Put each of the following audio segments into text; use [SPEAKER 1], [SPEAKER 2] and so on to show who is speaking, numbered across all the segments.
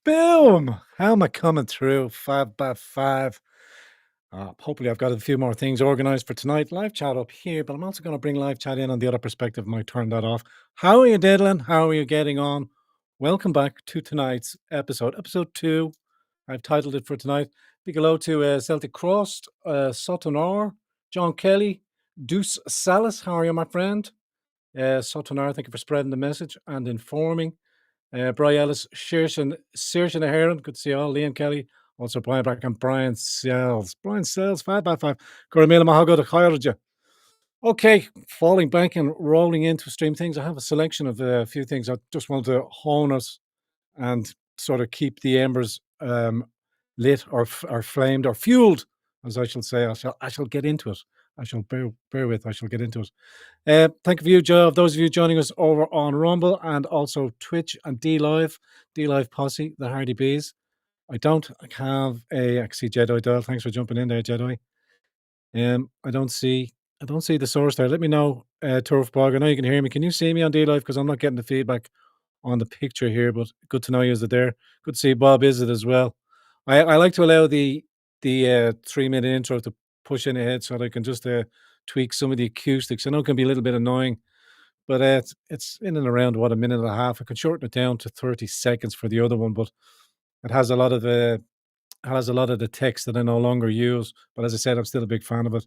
[SPEAKER 1] Boom! How am I coming through? 5 by 5. Hopefully, I've got a few more things organized for tonight. Live chat up here, but I'm also going to bring live chat in on the other perspective. Might turn that off. How are you diddling? How are you getting on? Welcome back to tonight's episode 2. I've titled it for tonight. Big hello to Celtic Cross, Sotonar, John Kelly, Deuce Salas. How are you, my friend? Sotonar, thank you for spreading the message and informing. Bri Ellis, Saoirse Heron, good to see you all. Liam Kelly, also Brian Black and Brian Sells. Brian Sells, 5 by 5. Goramila Mahago, the Khairja. Okay, falling back and rolling into stream things. I have a selection of a few things. I just want to hone us and sort of keep the embers lit or flamed or fueled, as I shall say. I shall get into it. I shall bear with. I shall get into it. Thank you, Joe. Those of you joining us over on Rumble and also Twitch and D Live Posse, the Hardy Bees. I don't have a. I can see Jedi Doyle. Thanks for jumping in there, Jedi. I don't see the source there. Let me know, Turf Bog. I know you can hear me. Can you see me on D Live? Because I'm not getting the feedback on the picture here, but good to know you. Is it there? Good to see Bob. Is it as well? I like to allow the 3-minute intro to push in ahead so that I can just tweak some of the acoustics. I know it can be a little bit annoying, but it's in and around a minute and a half. I can shorten it down to 30 seconds for the other one, but it has a lot of the text that I no longer use. But as I said, I'm still a big fan of it.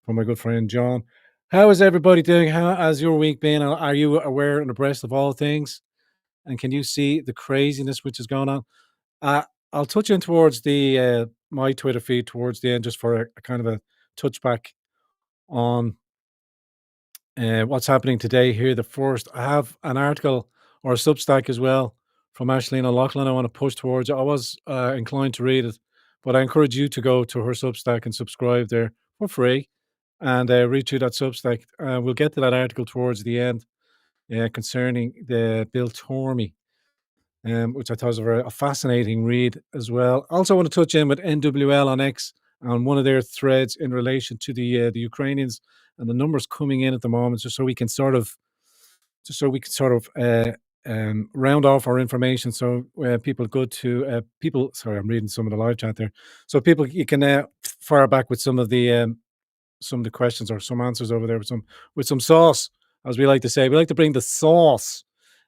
[SPEAKER 1] From my good friend John. How is everybody doing? How has your week been? Are you aware and abreast of all things? And can you see the craziness which is going on? I'll touch in towards the my Twitter feed towards the end, just for a kind of a touchback on what's happening today here. The first, I have an article or a Substack as well from Ashleen O'Loughlin I want to push towards. I was inclined to read it, but I encourage you to go to her Substack and subscribe there for free and read through that Substack. We'll get to that article towards the end concerning the Bill Tormey, which I thought was a fascinating read as well. Also want to touch in with NWL on X on one of their threads in relation to the Ukrainians and the numbers coming in at the moment, just so we can sort of round off our information. So people go to people. Sorry, I'm reading some of the live chat there. So people, you can fire back with some of the questions or some answers over there with some sauce, as we like to say. We like to bring the sauce.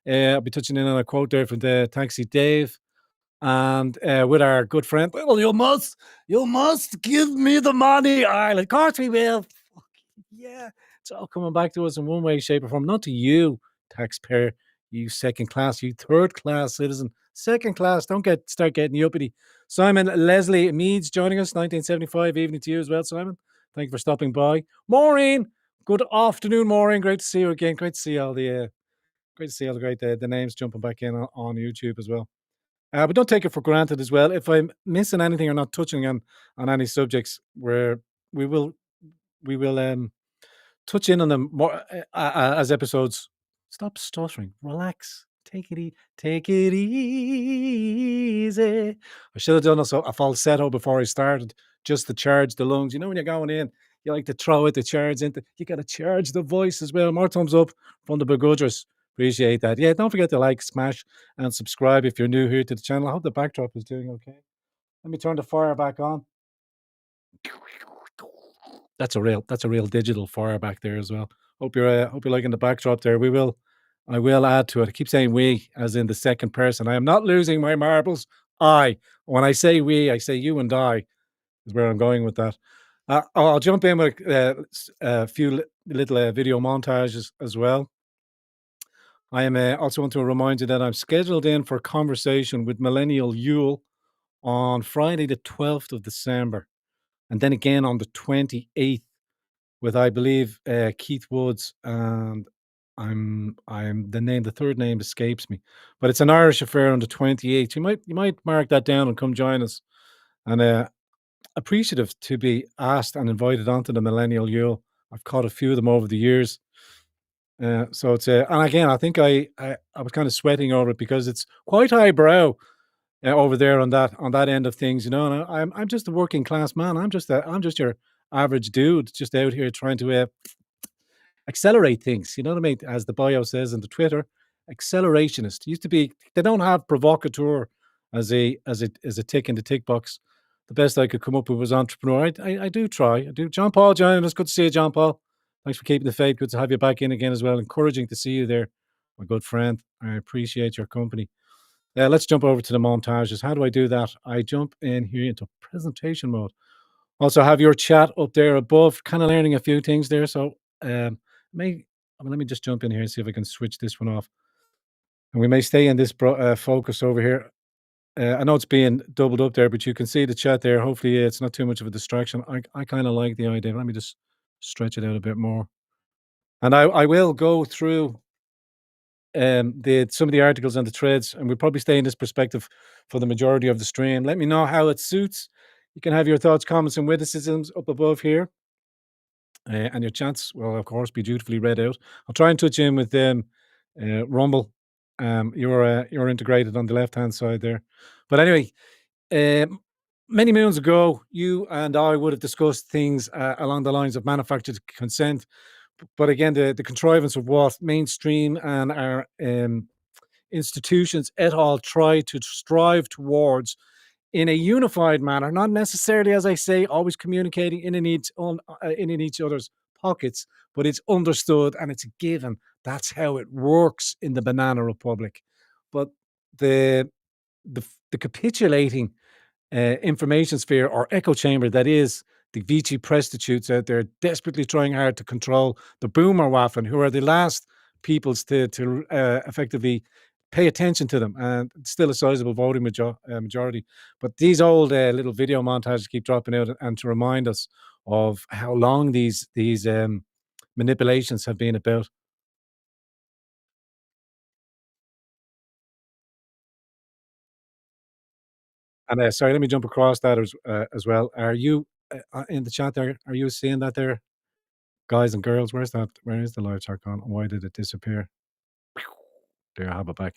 [SPEAKER 1] I'll be touching in on a quote there from the Taxi Dave, and with our good friend. Well, you must give me the money. Of course we will. Yeah, it's all coming back to us in one way, shape, or form. Not to you, taxpayer, you second class, you third class citizen. Second class, don't start getting uppity. Simon Leslie Meads joining us, 1975. Evening to you as well, Simon. Thank you for stopping by. Maureen, good afternoon, Maureen. Great to see you again. Great to see all the the names jumping back in on YouTube as well. But don't take it for granted as well. If I'm missing anything or not touching on any subjects, where we will touch in on them more as episodes. Stop stuttering. Relax. Take it easy. I should have done a falsetto before I started, just to charge the lungs. You know, when you're going in, you like to throw it, the charge into. You got to charge the voice as well. More thumbs up from the begrudgers. Appreciate that. Yeah, don't forget to like, smash, and subscribe if you're new here to the channel. I hope the backdrop is doing okay. Let me turn the fire back on. That's a real digital fire back there as well. Hope you're liking the backdrop there. I will add to it. I keep saying we, as in the second person. I am not losing my marbles. When I say we, I say you and I, is where I'm going with that. I'll jump in with a few little video montages as well. I am also want to remind you that I'm scheduled in for a conversation with Millennial Yule on Friday, the 12th of December, and then again on the 28th with, I believe, Keith Woods, and the third name escapes me, but it's an Irish affair on the 28th. You might mark that down and come join us. And appreciative to be asked and invited onto the Millennial Yule. I've caught a few of them over the years. So it's and again, I think I was kind of sweating over it because it's quite highbrow over there on that end of things, you know. And I'm just a working class man. I'm just your average dude, just out here trying to accelerate things. You know what I mean? As the bio says in the Twitter, accelerationist. Used to be. They don't have provocateur as a tick in the tick box. The best I could come up with was entrepreneur. I do try. I do. John Paul, John, it's good to see you, John Paul. Thanks for keeping the faith. Good to have you back in again as well. Encouraging to see you there, my good friend. I appreciate your company. Let's jump over to the montages. How do I do that? I jump in here into presentation mode. Also, have your chat up there above. Kind of learning a few things there. So, may let me just jump in here and see if I can switch this one off. And we may stay in this focus over here. I know it's being doubled up there, but you can see the chat there. Hopefully, it's not too much of a distraction. I kind of like the idea. Let me just stretch it out a bit more. And I will go through the some of the articles and the threads, and we'll probably stay in this perspective for the majority of the stream. Let me know how it suits. You can have your thoughts, comments, and witticisms up above here, and your chats will, of course, be dutifully read out. I'll try and touch in with Rumble. You're integrated on the left hand side there, but anyway, um, many moons ago, you and I would have discussed things along the lines of manufactured consent. But again, the contrivance of what mainstream and our institutions et al. Try to strive towards in a unified manner, not necessarily, as I say, always communicating in each other's pockets, but it's understood and it's a given. That's how it works in the banana republic. But the the capitulating information sphere or echo chamber that is the Vici prostitutes out there desperately trying hard to control the boomer waffling, who are the last peoples to effectively pay attention to them, and it's still a sizable voting majority. But these old little video montages keep dropping out, and to remind us of how long these manipulations have been about. And sorry, let me jump across that as well. Are you in the chat there? Are you seeing that there? Guys and girls, where's that? Where is the live chat gone? Why did it disappear? There, I have it back.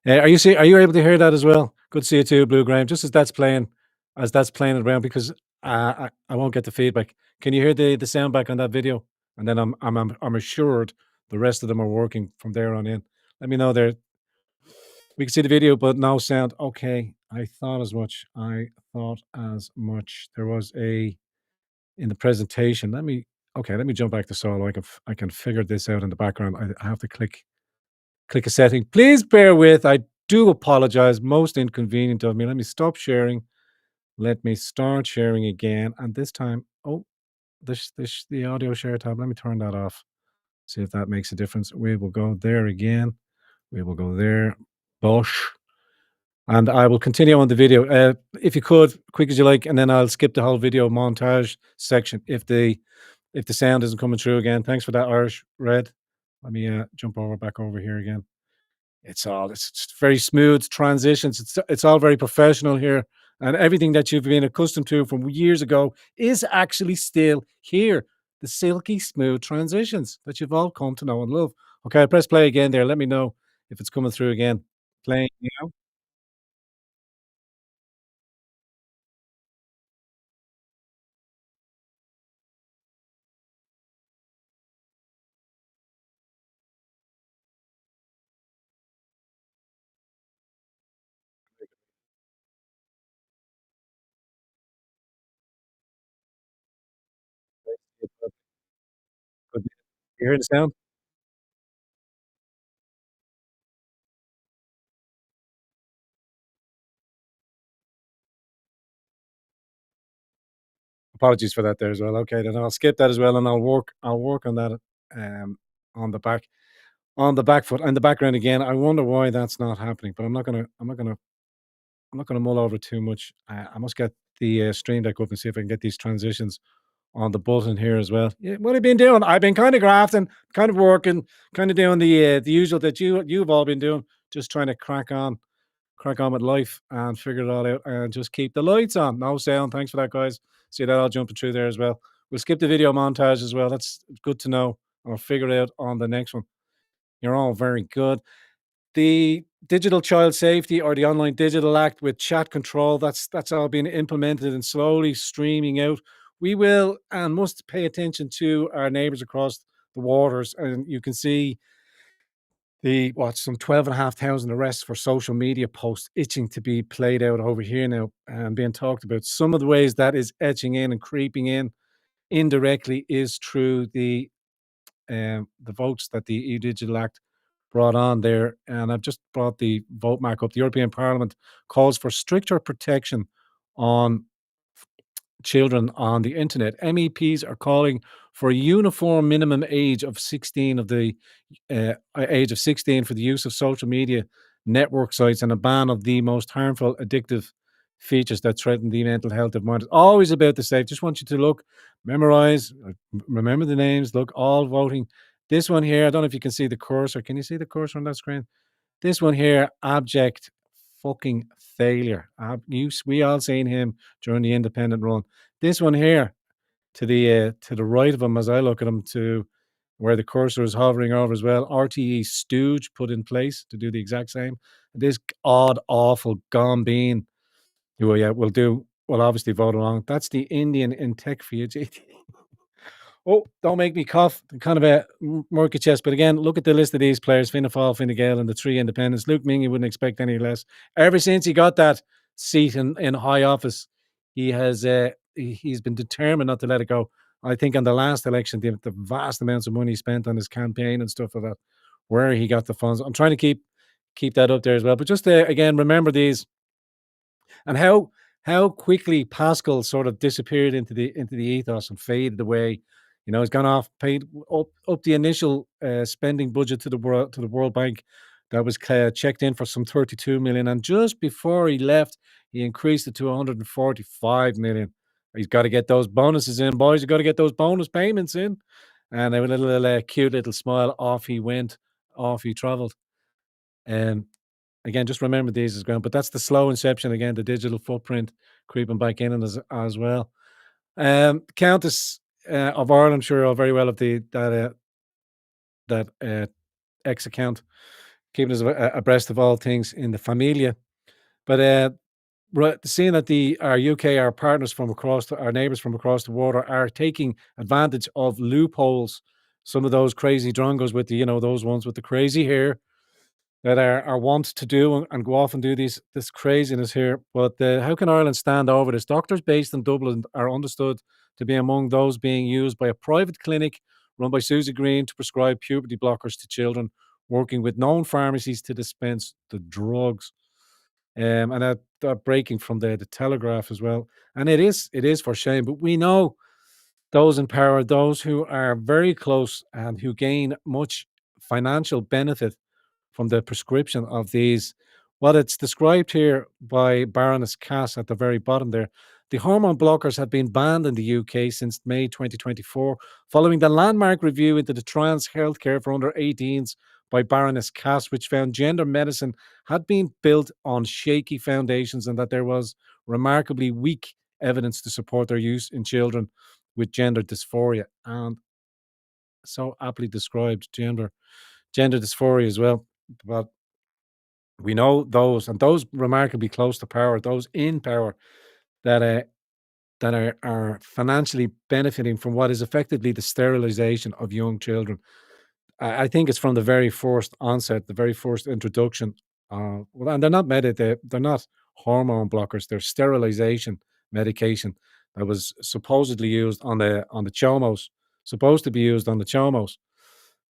[SPEAKER 1] Are you able to hear that as well? Good to see you too, Blue Graham. Just as that's playing around, because I won't get the feedback. Can you hear the sound back on that video? And then I'm assured the rest of them are working from there on in. Let me know there. We can see the video, but no sound. Okay, I thought as much. I thought as much. There was a in the presentation. Let me jump back to solo. I can figure this out in the background. I have to click a setting. Please bear with. I do apologize. Most inconvenient of me. Let me stop sharing. Let me start sharing again. And this time, oh, this the audio share tab. Let me turn that off. See if that makes a difference. We will go there again. We will go there. Bosh. And I will continue on the video. If you could, quick as you like, and then I'll skip the whole video montage section if the sound isn't coming through again. Thanks for that, Irish Red. Let me jump back over here again. It's very smooth transitions. It's all very professional here, and everything that you've been accustomed to from years ago is actually still here. The silky smooth transitions that you've all come to know and love. Okay, I press play again there. Let me know if it's coming through again. Playing now. Good. You hear the sound? Apologies for that there as well. Okay, then I'll skip that as well, and I'll work on that um, on the back foot and the background again. I wonder why that's not happening, but I'm not gonna mull over it too much. I must get the stream deck up and see if I can get these transitions on the button here as well. Yeah, what I've been doing, I've been kind of grafting, kind of working, kind of doing the usual that you've all been doing, just trying to crack on with life and figure it all out and just keep the lights on. No sound. Thanks for that, guys. See that all jumping through there as well. We'll skip the video montage as well. That's good to know. I'll figure it out on the next one. You're all very good. The digital child safety or the online digital act with chat control, that's all being implemented and slowly streaming out. We will and must pay attention to our neighbors across the waters. And you can see The what, some 12,500 arrests for social media posts itching to be played out over here now and being talked about. Some of the ways that is etching in and creeping in indirectly is through the votes that the EU Digital Act brought on there. And I've just brought the vote mark up. The European Parliament calls for stricter protection on children on the internet. MEPs are calling for a uniform minimum age of 16 for the use of social media network sites and a ban of the most harmful addictive features that threaten the mental health of minors. Always about the safe. Just want you to look, memorize, remember the names, look, all voting. This one here, I don't know if you can see the cursor. Can you see the cursor on that screen? This one here, abject fucking failure. We all seen him during the independent run. This one here, to the right of him, as I look at him, to where the cursor is hovering over as well. RTE stooge put in place to do the exact same. This odd, awful gone bean, who will obviously vote along. That's the Indian in tech for you, JT. Oh, don't make me cough. Kind of a murky chest. But again, look at the list of these players: Fianna Fáil, Fine Gael, and the three independents. Luke Ming, you wouldn't expect any less. Ever since he got that seat in high office, he's been determined not to let it go. I think on the last election, the vast amounts of money spent on his campaign and stuff like that, where he got the funds. I'm trying to keep that up there as well. But just again, remember these and how quickly Pascal sort of disappeared into the ethos and faded away. You know, he's gone off, paid up the initial spending budget to the World Bank that was checked in for some 32 million, and just before he left, he increased it to 145 million. He's got to get those bonuses in, boys. You got to get those bonus payments in. And with a little cute little smile, off he went, off he travelled. And again, just remember these as ground, but that's the slow inception again, the digital footprint creeping back in as well. Countess of Ireland, I'm sure you're all very well of that X account, keeping us abreast of all things in the familia. But seeing that our UK, our partners from our neighbours from across the water are taking advantage of loopholes. Some of those crazy drongos with those ones with the crazy hair that are wont to do and go off and do this craziness here. But how can Ireland stand over this? Doctors based in Dublin are understood to be among those being used by a private clinic run by Susie Green to prescribe puberty blockers to children, working with known pharmacies to dispense the drugs. And that breaking from the Telegraph as well. And it is for shame, but we know those in power, those who are very close and who gain much financial benefit from the prescription of these. Well, it's described here by Baroness Cass at the very bottom there. The hormone blockers have been banned in the UK since May 2024, following the landmark review into the trans healthcare for under 18s by Baroness Cass, which found gender medicine had been built on shaky foundations and that there was remarkably weak evidence to support their use in children with gender dysphoria. And so aptly described gender dysphoria as well. But we know those and those remarkably close to power, those in power that are financially benefiting from what is effectively the sterilization of young children. I think it's from the very first onset, the very first introduction. Well, and they're not they're not hormone blockers. They're sterilization medication that was supposedly used on the chomos, supposed to be used on the chomos.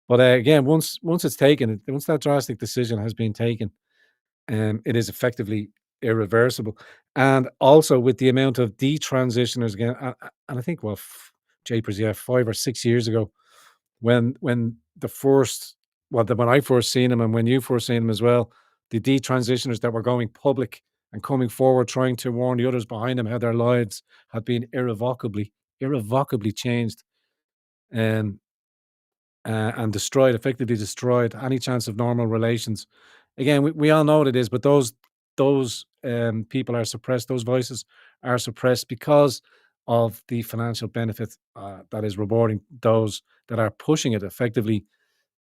[SPEAKER 1] But again, once it's taken, once that drastic decision has been taken, it is effectively irreversible. And also with the amount of detransitioners again, and I think, well, Japers, yeah, 5 or 6 years ago, when when I first seen him and when you first seen him as well, the detransitioners that were going public and coming forward, trying to warn the others behind them how their lives had been irrevocably changed. Um, and effectively destroyed any chance of normal relations. Again, we all know what it is, but those people are suppressed. Those voices are suppressed because of the financial benefit that is rewarding those that are pushing it effectively.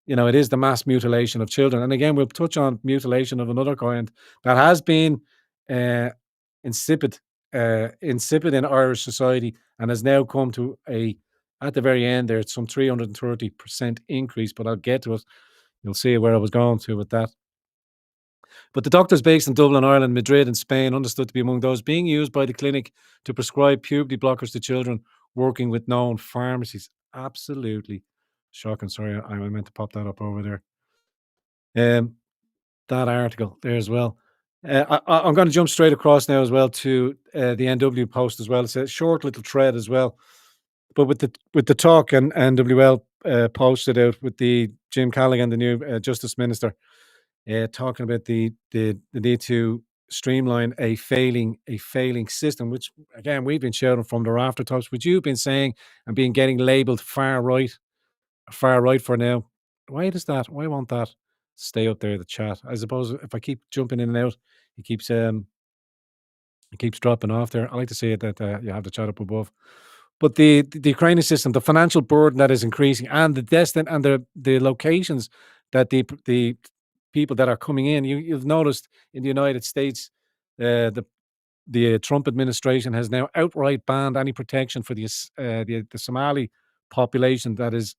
[SPEAKER 1] It is the mass mutilation of children. And again, we'll touch on mutilation of another kind that has been uh, insipid, insipid in Irish society and has now come to at the very end there, it's some 330% increase, but I'll get to it. You'll see where I was going to with that. But the doctors based in Dublin, Ireland, Madrid, and Spain understood to be among those being used by the clinic to prescribe puberty blockers to children working with known pharmacies. Absolutely shocking. Sorry, I meant to pop that up over there. That article there as well. I'm going to jump straight across now as well to the NW post as well. It's a short little thread as well, but with the talk and NWL posted out with the Jim Callaghan, the new Justice Minister, talking about the need to streamline a failing system, which again we've been shouting from the raftertops, which you've been saying and being getting labelled far right for now. Why does that? Why won't that stay up there? The chat. I suppose if I keep jumping in and out, it keeps dropping off there. I like to see it that you have the chat up above. But the Ukrainian system, the financial burden that is increasing, and the destined and the locations that the people that are coming in, you've noticed in the United States, the Trump administration has now outright banned any protection for the Somali population that is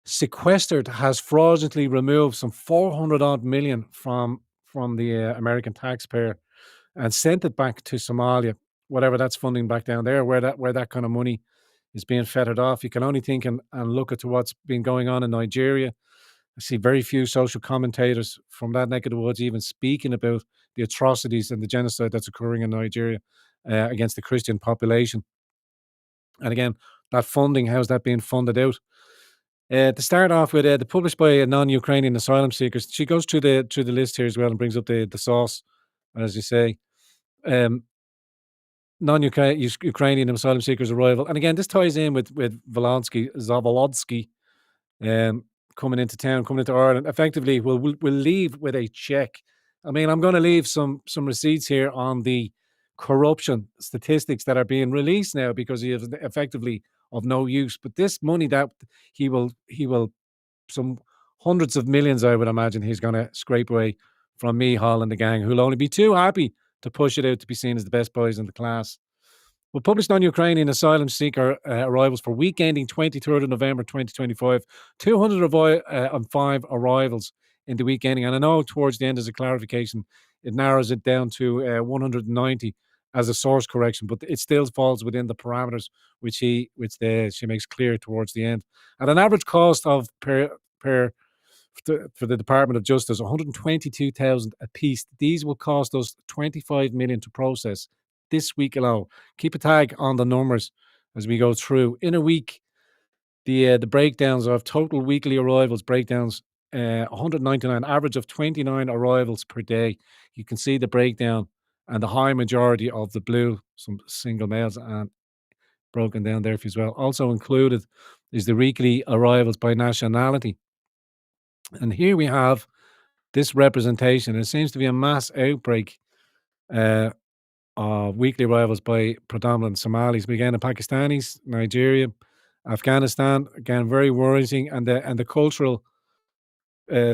[SPEAKER 1] sequestered, has fraudulently removed some 400 odd million from the American taxpayer and sent it back to Somalia, whatever that's funding back down there, where that kind of money is being fettered off. You can only think and look at to what's been going on in Nigeria. I see very few social commentators from that neck of the woods even speaking about the atrocities and the genocide that's occurring in Nigeria against the Christian population. And again, that funding, how's that being funded out? To start off with, the published by non-Ukrainian asylum seekers. She goes through the list here as well and brings up the sauce, as you say. Um, non-Ukrainian asylum seekers arrival, and again, this ties in with Zavolodsky, um, coming into Ireland. Effectively, we'll leave with a check. I mean, I'm going to leave some receipts here on the corruption statistics that are being released now because he is effectively of no use. But this money that he will some hundreds of millions, I would imagine, he's going to scrape away from me, Hall, and the gang, who'll only be too happy to push it out to be seen as the best boys in the class. Well, published on Ukrainian asylum seeker arrivals for week ending 23rd of November 2025, 205 arrivals in the week ending. And I know towards the end, as a clarification, it narrows it down to 190 as a source correction, but it still falls within the parameters she makes clear towards the end. At an average cost of per for the Department of Justice, 122,000 a piece. These will cost us 25 million to process this week alone. Keep a tag on the numbers as we go through. In a week, the breakdowns of total weekly arrivals breakdowns, 199, average of 29 arrivals per day. You can see the breakdown and the high majority of the blue, some single males, and broken down there for you as well. Also included is the weekly arrivals by nationality. And here we have this representation. It seems to be a mass outbreak uh, of weekly arrivals by predominant Somalis. We again, the Pakistanis, Nigeria, Afghanistan. Again, very worrying, and the cultural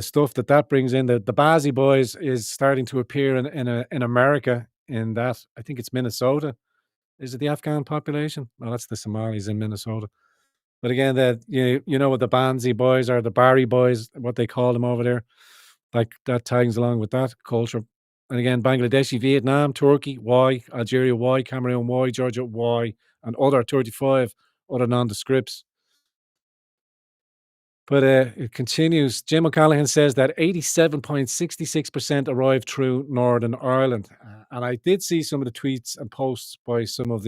[SPEAKER 1] stuff that brings in. The Bazi boys is starting to appear in America. In that, I think it's Minnesota. Is it the Afghan population? No, that's the Somalis in Minnesota. But again, you know what the Banzi boys are, the Barry boys, what they call them over there. Like that tags along with that culture. And again, Bangladeshi, Vietnam, Turkey, Y, Algeria, Y, Cameroon, Y, Georgia, Y, and other 35 other nondescripts. But it continues. Jim O'Callaghan says that 87.66% arrived through Northern Ireland. And I did see some of the tweets and posts by some of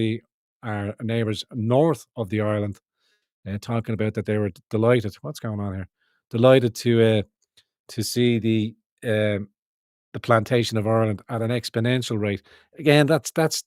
[SPEAKER 1] our neighbours north of the Ireland talking about that they were delighted. What's going on here? Delighted to see the plantation of Ireland at an exponential rate. Again, that's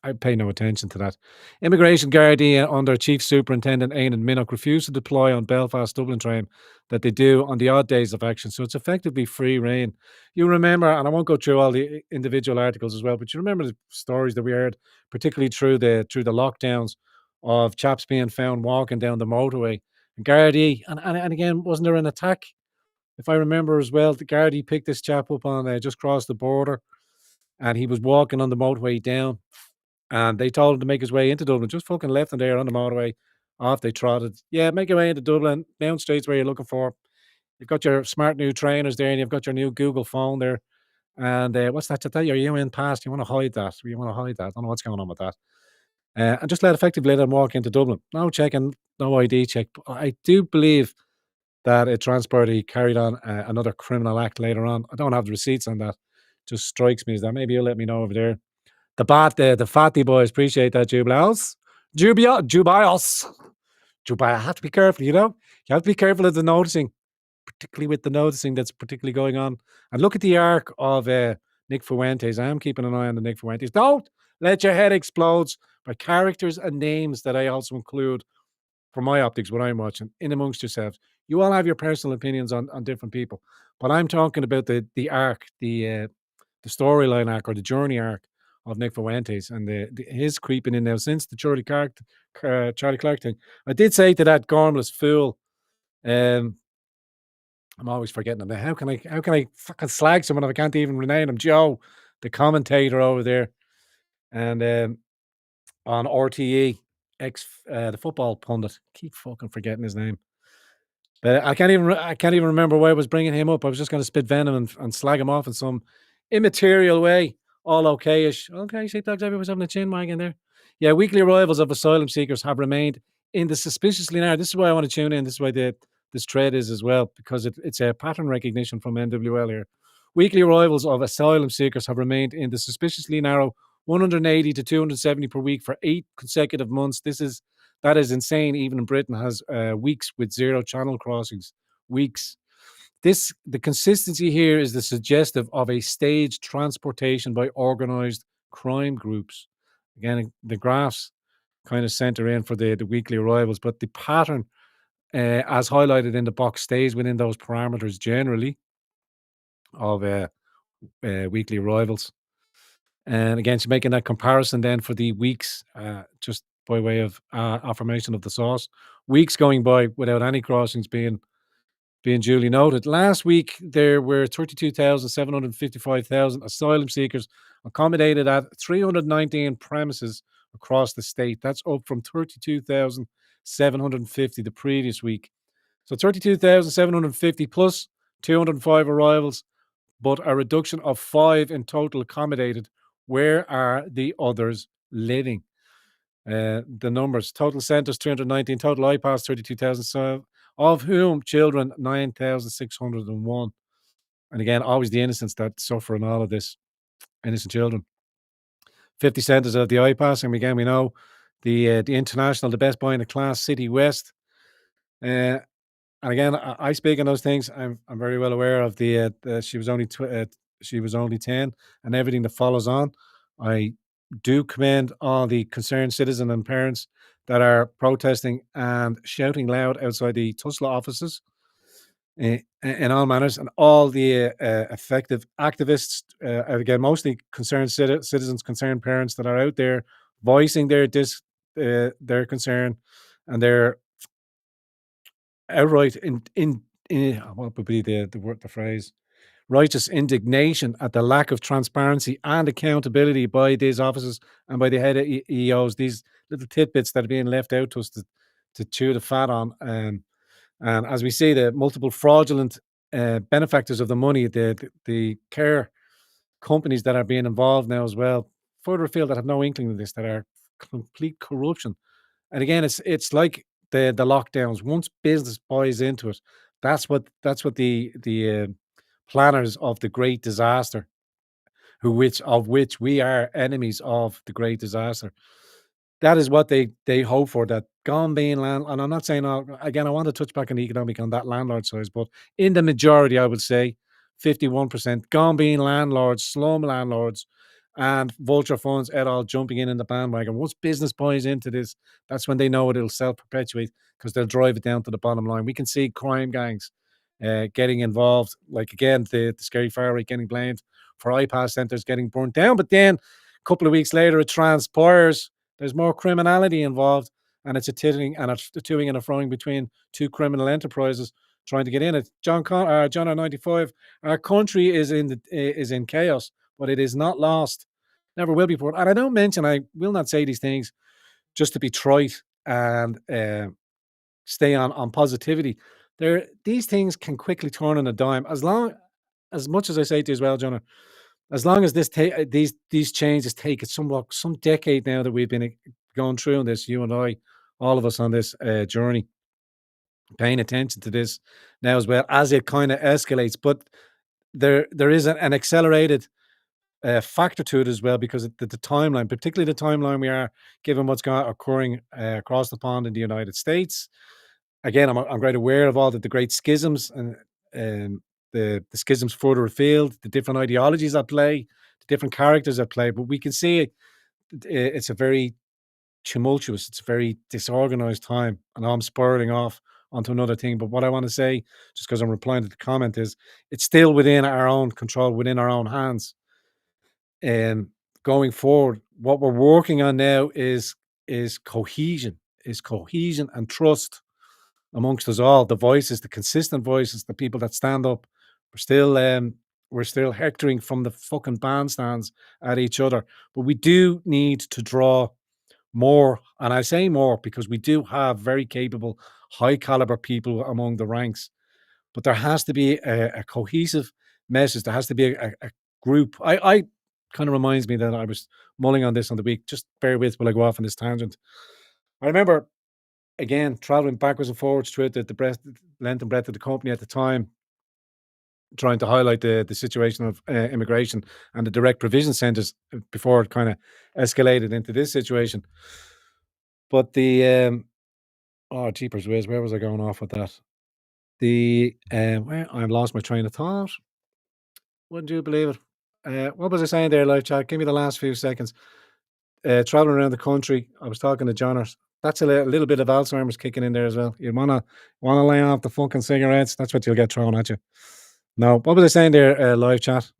[SPEAKER 1] I pay no attention to that. Immigration Gardaí under Chief Superintendent Éamon Minock refused to deploy on Belfast Dublin train that they do on the odd days of action. So it's effectively free reign. You remember, and I won't go through all the individual articles as well, but you remember the stories that we heard, particularly through the lockdowns, of chaps being found walking down the motorway. And Gardaí, and again, wasn't there an attack? If I remember as well, the Gardaí picked this chap up on just across the border, and he was walking on the motorway down, and they told him to make his way into Dublin. Just fucking left him there on the motorway. Off they trotted. Yeah, make your way into Dublin. Down streets where you're looking for. You've got your smart new trainers there, and you've got your new Google phone there. And what's that to tell you? You're in past. You want to hide that. You want to hide that. I don't know what's going on with that. And just effectively let them walk into Dublin. No checking, no ID check. But I do believe that it transpired he carried on another criminal act later on. I don't have the receipts on that. Just strikes me as that. Maybe you'll let me know over there. The fatty boys appreciate that, Jubilaos. Jubios. I have to be careful, you know? You have to be careful of the noticing, particularly with the noticing that's particularly going on. And look at the arc of Nick Fuentes. I am keeping an eye on the Nick Fuentes. Don't let your head explode by characters and names that I also include for my optics when I'm watching in amongst yourselves. You all have your personal opinions on different people, but I'm talking about the arc, the storyline arc or the journey arc of Nick Fuentes and his creeping in now since the Charlie Clark thing. I did say to that gormless fool, um, I'm always forgetting him. How can I fucking slag someone if I can't even rename him? Joe, the commentator over there, and on RTE, the football pundit. Keep fucking forgetting his name. But I can't even remember why I was bringing him up. I was just gonna spit venom and slag him off in some immaterial way. All okay-ish. Okay, Sheep Dogs everyone's having a chin wag in there. Yeah, weekly arrivals of asylum seekers have remained in the suspiciously narrow. This is why I want to tune in. This is why this thread is as well, because it's a pattern recognition from NWL here. Weekly arrivals of asylum seekers have remained in the suspiciously narrow 180 to 270 per week for 8 consecutive months. That is insane. Even in Britain, has weeks with zero channel crossings. Weeks. The consistency here is the suggestive of a staged transportation by organized crime groups. Again, the graphs kind of center in for the weekly arrivals, but the pattern, as highlighted in the box, stays within those parameters generally of weekly arrivals. And again, she's making that comparison then for the weeks, just by way of affirmation of the source. Weeks going by without any crossings being duly noted. Last week, there were 32,755,000 asylum seekers accommodated at 319 premises across the state. That's up from 32,750 the previous week. So 32,750 plus 205 arrivals, but a reduction of 5 in total accommodated. Where are the others living? The numbers: total centres 319, total IPAS 32,000, so of whom children 9,601. And again, always the innocents that suffer in all of this, innocent children. 50 centres of the IPAS, and again, we know the international, the best buy in the class, City West. Uh, and again, I speak on those things. I'm very well aware of she was she was only 10, and everything that follows on. I do commend all the concerned citizen and parents that are protesting and shouting loud outside the Tusla offices in all manners, and all the effective activists, and again, mostly concerned citizens, concerned parents that are out there voicing their concern and their outright in what would be the phrase, righteous indignation at the lack of transparency and accountability by these offices and by the head of EOs. These little tidbits that are being left out to us to chew the fat on. And as we see, the multiple fraudulent benefactors of the money, the care companies that are being involved now as well, further afield, that have no inkling of this, that are complete corruption. And again, it's like the lockdowns. Once business buys into it, that's what the planners of the great disaster, of which we are enemies of the great disaster. That is what they hope for. That gone being land, and I'm not saying again. I want to touch back on the economic on that landlord size, but in the majority, I would say 51% gone being landlords, slum landlords, and vulture funds et al. Jumping in the bandwagon. Once business buys into this, that's when they know it'll self perpetuate because they'll drive it down to the bottom line. We can see crime gangs getting involved. Like again, the scary fire rate getting blamed for iPass centers getting burnt down, but then a couple of weeks later, it transpires. There's more criminality involved, and it's a titting and a toing and a froing between two criminal enterprises trying to get in it. John R 95. Our country is in chaos, but it is not lost. Never will be. And I will not say these things just to be trite and stay on positivity. these things can quickly turn on a dime. As much as I say to you as well, Jonah, as long as these changes take it some decade now that we've been going through on this, you and I, all of us on this journey, paying attention to this now as well as it kind of escalates. But there is an accelerated factor to it as well because the timeline, particularly the timeline we are given what's occurring across the pond in the United States. Again, I'm quite aware of all the great schisms and the schisms further afield, the different ideologies at play, the different characters at play. But we can see it's a very tumultuous, it's a very disorganized time, and I'm spiraling off onto another thing. But what I want to say, just because I'm replying to the comment, is it's still within our own control, within our own hands. And going forward, what we're working on now is cohesion, and trust amongst us all. The voices, the consistent voices, the people that stand up. We're still hectoring from the fucking bandstands at each other, but we do need to draw more. And I say more because we do have very capable, high caliber people among the ranks. But there has to be a cohesive message. There has to be a group. I kind of reminds me that I was mulling on this on the week. Just bear with while I go off on this tangent. I remember again traveling backwards and forwards through it, the breadth, length and breadth of the company at the time, trying to highlight the situation of immigration and the direct provision centres before it kind of escalated into this situation. But oh jeepers whiz, where was I going off with that? Where I lost my train of thought. Wouldn't you believe it? What was I saying there, live chat? Give me the last few seconds. Traveling around the country, I was talking to Johnners. That's a little bit of Alzheimer's kicking in there as well. You wanna lay off the fucking cigarettes. That's what you'll get thrown at you. No, what was I saying there, live chat?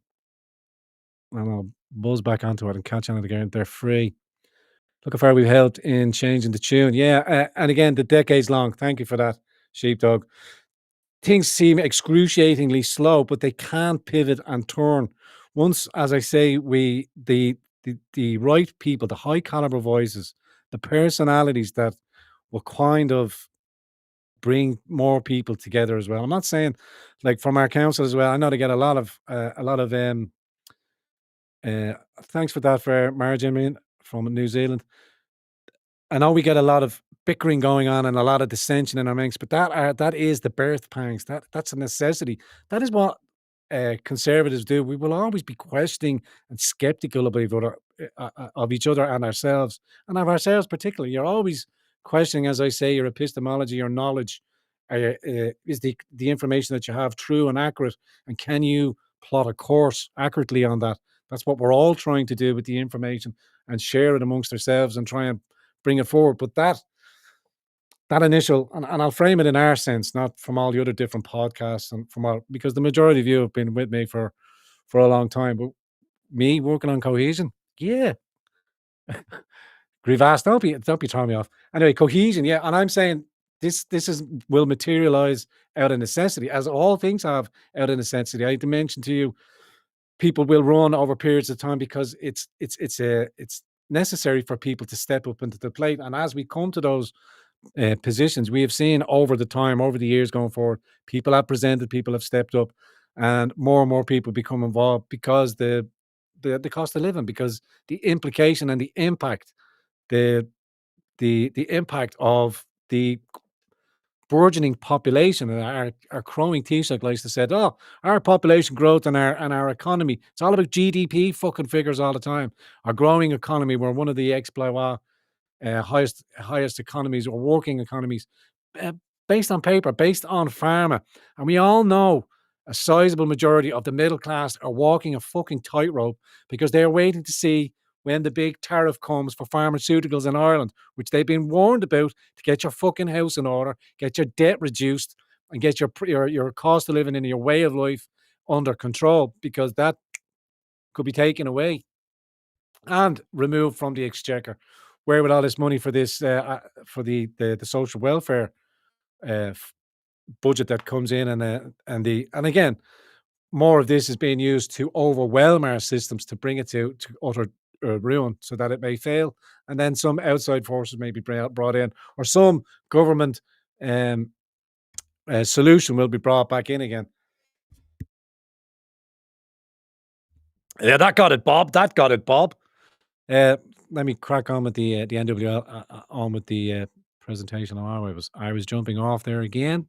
[SPEAKER 1] And I'll buzz back onto it and catch on it again. They're free. Look how far we've helped in changing the tune. Yeah, and again, the decades long. Thank you for that, sheepdog. Things seem excruciatingly slow, but they can pivot and turn. Once, as I say, the right people, the high caliber voices, the personalities that will kind of bring more people together as well. I'm not saying like from our council as well. I know they get a lot of uh thanks for that for Marge from New Zealand. I know we get a lot of bickering going on and a lot of dissension in our ranks, but that is the birth pangs. That's a necessity. That is what conservatives do. We will always be questioning and skeptical of each other and ourselves, and of ourselves particularly. You're always questioning, as I say, your epistemology, your knowledge. Is the information that you have true and accurate, and can you plot a course accurately on that? That's what we're all trying to do with the information and share it amongst ourselves and try and bring it forward. But that initial, and I'll frame it in our sense, not from all the other different podcasts and from all, because the majority of you have been with me for a long time. But me working on cohesion, yeah, Grievous, don't be throwing me off. Anyway, cohesion, yeah, and I'm saying this is will materialize out of necessity, as all things have out of necessity. I mentioned to you, people will run over periods of time because it's necessary for people to step up into the plate. And as we come to those positions, we have seen over the time, over the years going forward, people have presented, people have stepped up, and more people become involved because the cost of living, because the implication and the impact, the the impact of the burgeoning population. And our crowing Taoiseach likes to say, "Oh, our population growth and our economy. It's all about GDP fucking figures all the time. Our growing economy. We're one of the exploit highest economies or working economies, uh, based on paper, based on pharma, and we all know a sizable majority of the middle class are walking a fucking tightrope because they're waiting to see when the big tariff comes for pharmaceuticals in Ireland, which they've been warned about, to get your fucking house in order, get your debt reduced, and get your cost of living and your way of life under control, because that could be taken away and removed from the exchequer. Where with all this money for this for the social welfare budget that comes in, and again, more of this is being used to overwhelm our systems to bring it to utter ruin, so that it may fail, and then some outside forces may be brought in, or some government um, solution will be brought back in again. Yeah, that got it, Bob. That got it, Bob. Uh, Let me crack on with the NWL on with the presentation. Oh, I was jumping off there again.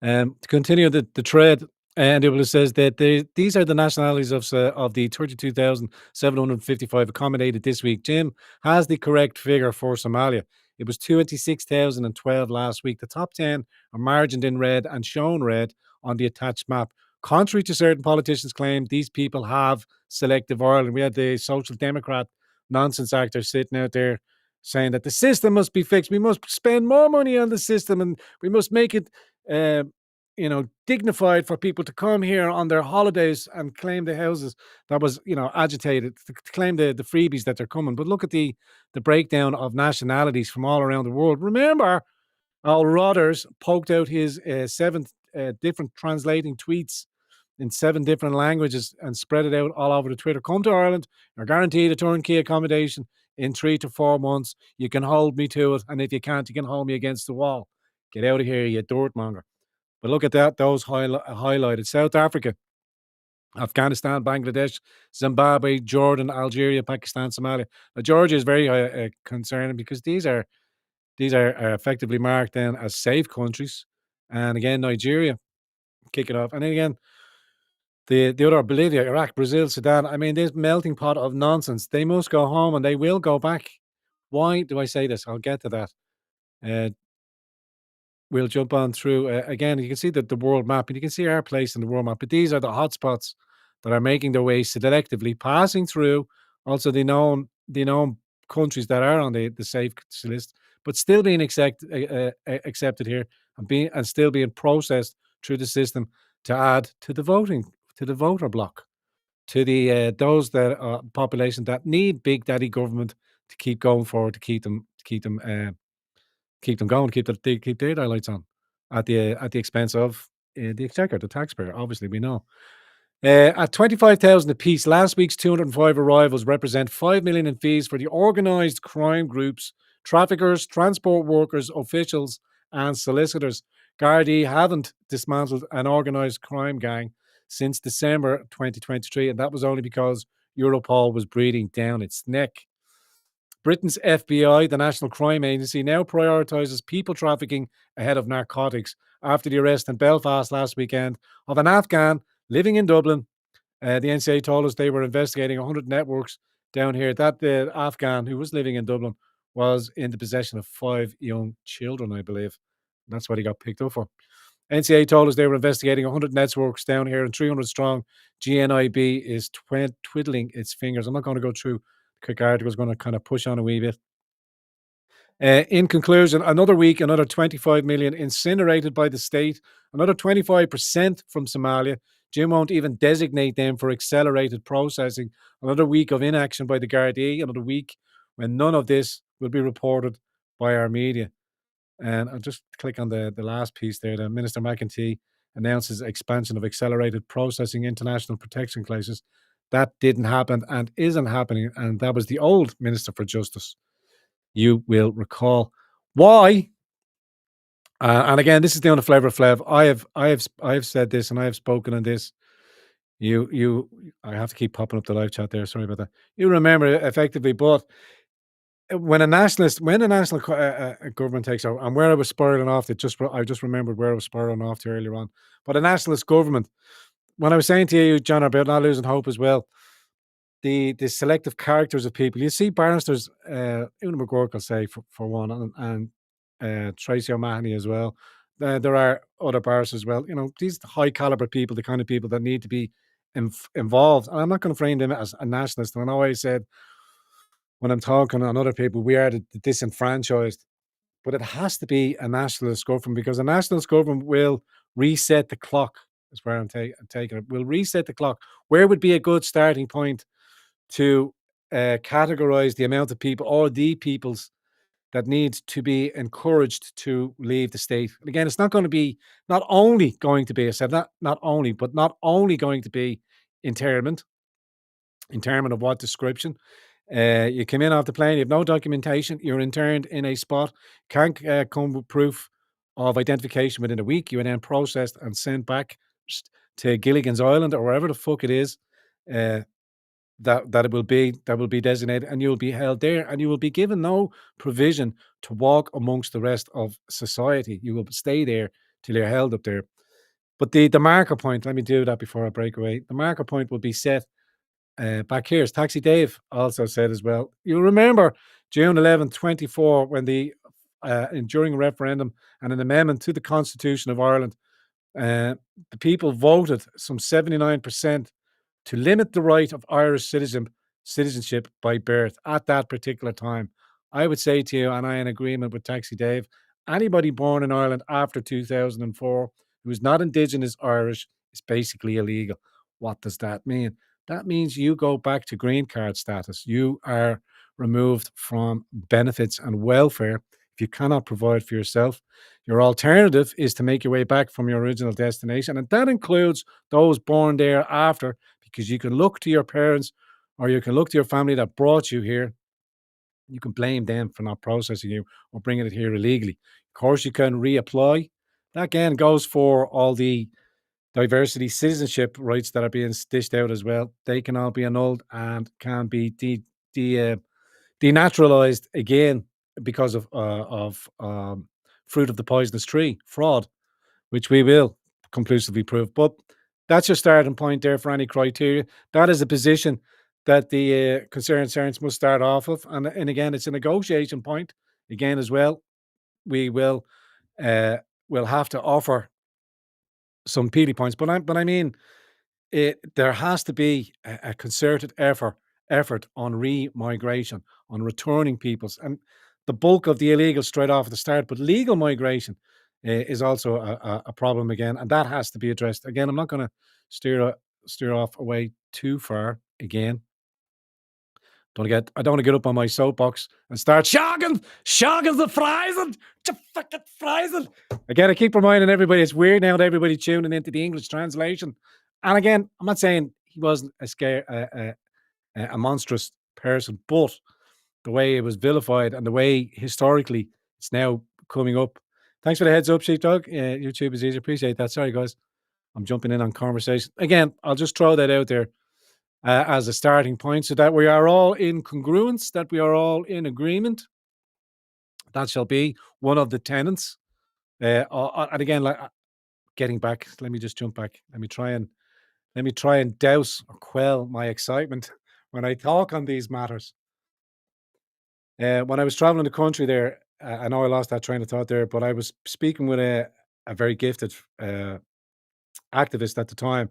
[SPEAKER 1] To continue the thread, and it says that these are the nationalities of the 32,755 accommodated this week. Jim has the correct figure for Somalia. It was 26,012 last week. The top 10 are margined in red and shown red on the attached map. Contrary to certain politicians' claim, these people have selective Ireland. We had the Social Democrat nonsense actor sitting out there saying that the system must be fixed. We must spend more money on the system and we must make it uh, dignified for people to come here on their holidays and claim the houses that was, agitated to claim the freebies that they're coming. But look at the breakdown of nationalities from all around the world. Remember, Al Rodders poked out his seven different translating tweets in seven different languages and spread it out all over the Twitter. Come to Ireland, you're guaranteed a turnkey accommodation in 3 to 4 months. You can hold me to it, and if you can't, you can hold me against the wall. Get out of here, you dirtmonger. But look at that, those highlighted. South Africa, Afghanistan, Bangladesh, Zimbabwe, Jordan, Algeria, Pakistan, Somalia. Now, Georgia is very concerning because these are effectively marked then as safe countries. And again, Nigeria kick it off. And then again, the other Bolivia, Iraq, Brazil, Sudan. I mean, this melting pot of nonsense. They must go home and they will go back. Why do I say this? I'll get to that. Uh, we'll jump on through again. You can see the world map, and you can see our place in the world map. But these are the hotspots that are making their way selectively, passing through. Also, the known countries that are on the safe list, but still being accepted here and still being processed through the system to add to the voter block, to the those that population that need big daddy government to keep going forward, to keep them going, keep their lights on at the expense of the exchequer, the taxpayer. Obviously, we know. At 25,000 apiece, last week's 205 arrivals represent 5 million in fees for the organised crime groups, traffickers, transport workers, officials, and solicitors. Gardaí haven't dismantled an organised crime gang since December 2023, and that was only because Europol was breathing down its neck. Britain's FBI, the National Crime Agency, now prioritises people trafficking ahead of narcotics after the arrest in Belfast last weekend of an Afghan living in Dublin. The NCA told us they were investigating 100 networks down here. That the Afghan who was living in Dublin was in the possession of 5 young children, I believe. That's what he got picked up for. NCA told us they were investigating 100 networks down here and 300 strong. GNIB is twiddling its fingers. I'm not going to go through the quick article. I was going to kind of push on a wee bit. In conclusion, another week, another 25 million incinerated by the state, another 25% from Somalia. Jim won't even designate them for accelerated processing. Another week of inaction by the Gardaí, another week when none of this will be reported by our media. And I'll just click on the last piece there. The Minister McEntee announces expansion of accelerated processing international protection cases. That didn't happen and isn't happening. And that was the old Minister for Justice, you will recall. Why? And again, this is the on the flavor of Flev. I have said this and I have spoken on this. I have to keep popping up the live chat there. Sorry about that. You remember it effectively, but when a national government takes over, and where I was spiraling off, I just remembered where I was spiraling off to earlier on. But a nationalist government, when I was saying to you, John, about not losing hope as well, the selective characters of people. You see barristers, Una McGurk, I'll say for one, and Tracy O'Mahony as well. There are other barristers as well. These high caliber people, the kind of people that need to be involved. And I'm not going to frame them as a nationalist. And I always said when I'm talking on other people, we are the disenfranchised. But it has to be a nationalist government because a nationalist government will reset the clock. Is where I'm taking it. Will reset the clock. Where would be a good starting point to categorize the amount of people or the peoples that need to be encouraged to leave the state? And again, it's not only going to be, I said not only, but not only going to be internment. Internment of what description? You come in off the plane, you have no documentation, you're interned in a spot, can't come with proof of identification within a week. You were then processed and sent back to Gilligan's Island or wherever the fuck it is. Uh, that will be designated, and you'll be held there, and you will be given no provision to walk amongst the rest of society. You will stay there till you're held up there. But the marker point, let me do that before I break away. The marker point will be set back here, as Taxi Dave also said as well. You'll remember June 11th, 24, when during a referendum and an amendment to the Constitution of Ireland, uh, the people voted some 79% to limit the right of Irish citizenship by birth at that particular time. I would say to you, and I am in agreement with Taxi Dave, anybody born in Ireland after 2004 who is not Indigenous Irish is basically illegal. What does that mean? That means you go back to green card status. You are removed from benefits and welfare if you cannot provide for yourself. Your alternative is to make your way back from your original destination, and that includes those born there after, because you can look to your parents or you can look to your family that brought you here. You can blame them for not processing you or bringing it here illegally. Of course, you can reapply. That again goes for all the diversity citizenship rights that are being stitched out as well. They can all be annulled and can be de, uh, denaturalized again because of fruit of the poisonous tree fraud, which we will conclusively prove. But that's your starting point there for any criteria. That is a position that the concerned parents must start off of, and again, it's a negotiation point. Again, as well, we uh, will have to offer some peely points, but I mean, there has to be a concerted effort on re-migration, on returning peoples, and the bulk of the illegal straight off at the start. But legal migration is also a problem again, and that has to be addressed. Again, I'm not going to steer off away too far. Again, I don't want to get up on my soapbox and start shagging the Friesen, the fucking Friesen. Again, I keep reminding everybody it's weird now that everybody tuning into the English translation. And again, I'm not saying he wasn't a monstrous person, but the way it was vilified and the way historically it's now coming up. Thanks for the heads up, Sheepdog. YouTube is easy. Appreciate that. Sorry, guys. I'm jumping in on conversation. Again, I'll just throw that out there as a starting point so that we are all in congruence, that we are all in agreement. That shall be one of the tenets. And again, like getting back, let me just jump back. Let me try and douse or quell my excitement when I talk on these matters. When I was traveling the country there, I know I lost that train of thought there, but I was speaking with a very gifted activist at the time,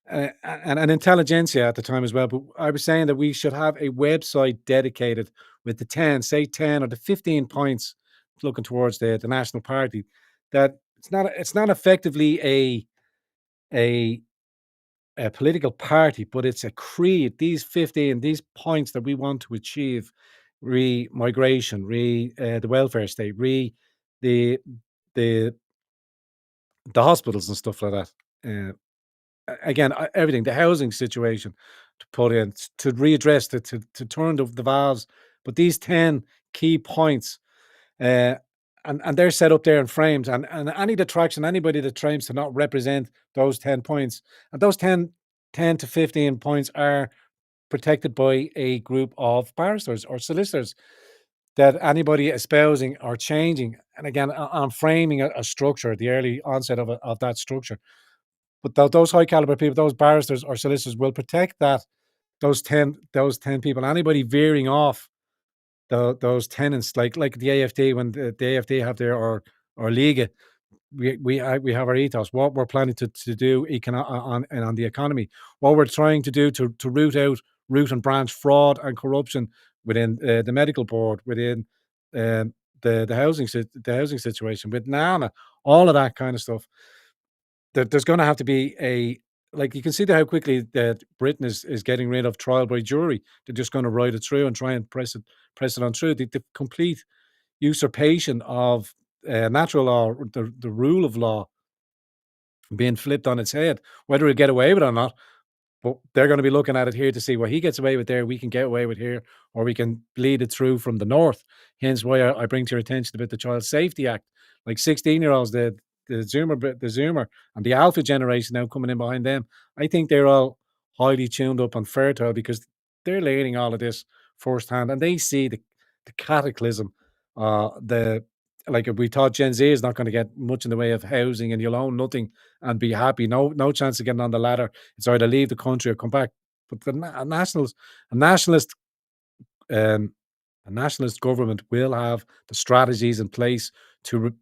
[SPEAKER 1] and an intelligentsia at the time as well. But I was saying that we should have a website dedicated with the 10, say 10 or the 15 points looking towards the national party. That it's not effectively a a political party, but it's a creed. These 15, these points that we want to achieve: re-migration, the welfare state, the the the hospitals and stuff like that. Again, everything, the housing situation to put in, to readdress, to turn the valves. But these 10 key points, uh, and they're set up there in frames, and any detraction, anybody that claims to not represent those 10 points, and those 10 to 15 points are protected by a group of barristers or solicitors, that anybody espousing or changing, and again, on framing a structure, the early onset of that structure. But those high caliber people, those barristers or solicitors, will protect those ten people. Anybody veering off those tenants, like the AFD, when the AFD have their or Liga, we have our ethos. What we're planning to do on the economy, what we're trying to do to root and branch fraud and corruption within the medical board, within the housing situation, with NAMA, all of that kind of stuff. There's going to have to be like, you can see how quickly that Britain is getting rid of trial by jury. They're just going to ride it through and try and press it on through. The complete usurpation of natural law, the rule of law, being flipped on its head. Whether we get away with it or not, but they're going to be looking at it here to see what he gets away with there, we can get away with here, or we can bleed it through from the north. Hence why I bring to your attention about the Child Safety Act. like 16-year-olds, the Zoomer and the Alpha generation now coming in behind them. I think they're all highly tuned up and fertile because they're learning all of this firsthand and they see the cataclysm. The Like if we thought Gen Z is not going to get much in the way of housing and you'll own nothing and be happy, no chance of getting on the ladder. It's either leave the country or come back. But a nationalist um, a nationalist government will have the strategies in place to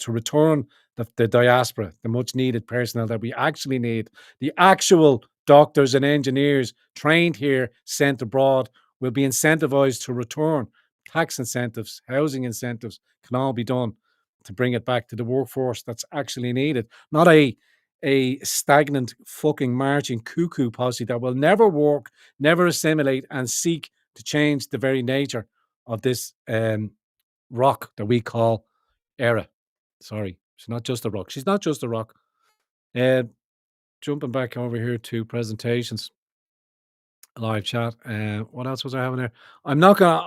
[SPEAKER 1] return the diaspora, the much needed personnel that we actually need. The actual doctors and engineers trained here, sent abroad, will be incentivized to return. Tax incentives, housing incentives can all be done to bring it back to the workforce that's actually needed, not a stagnant fucking marching cuckoo posse that will never work, never assimilate, and seek to change the very nature of this rock that we call era. Sorry, she's not just a rock. She's not just a rock. Uh, Jumping back over here to presentations, live chat. What else was I having there? I'm not gonna.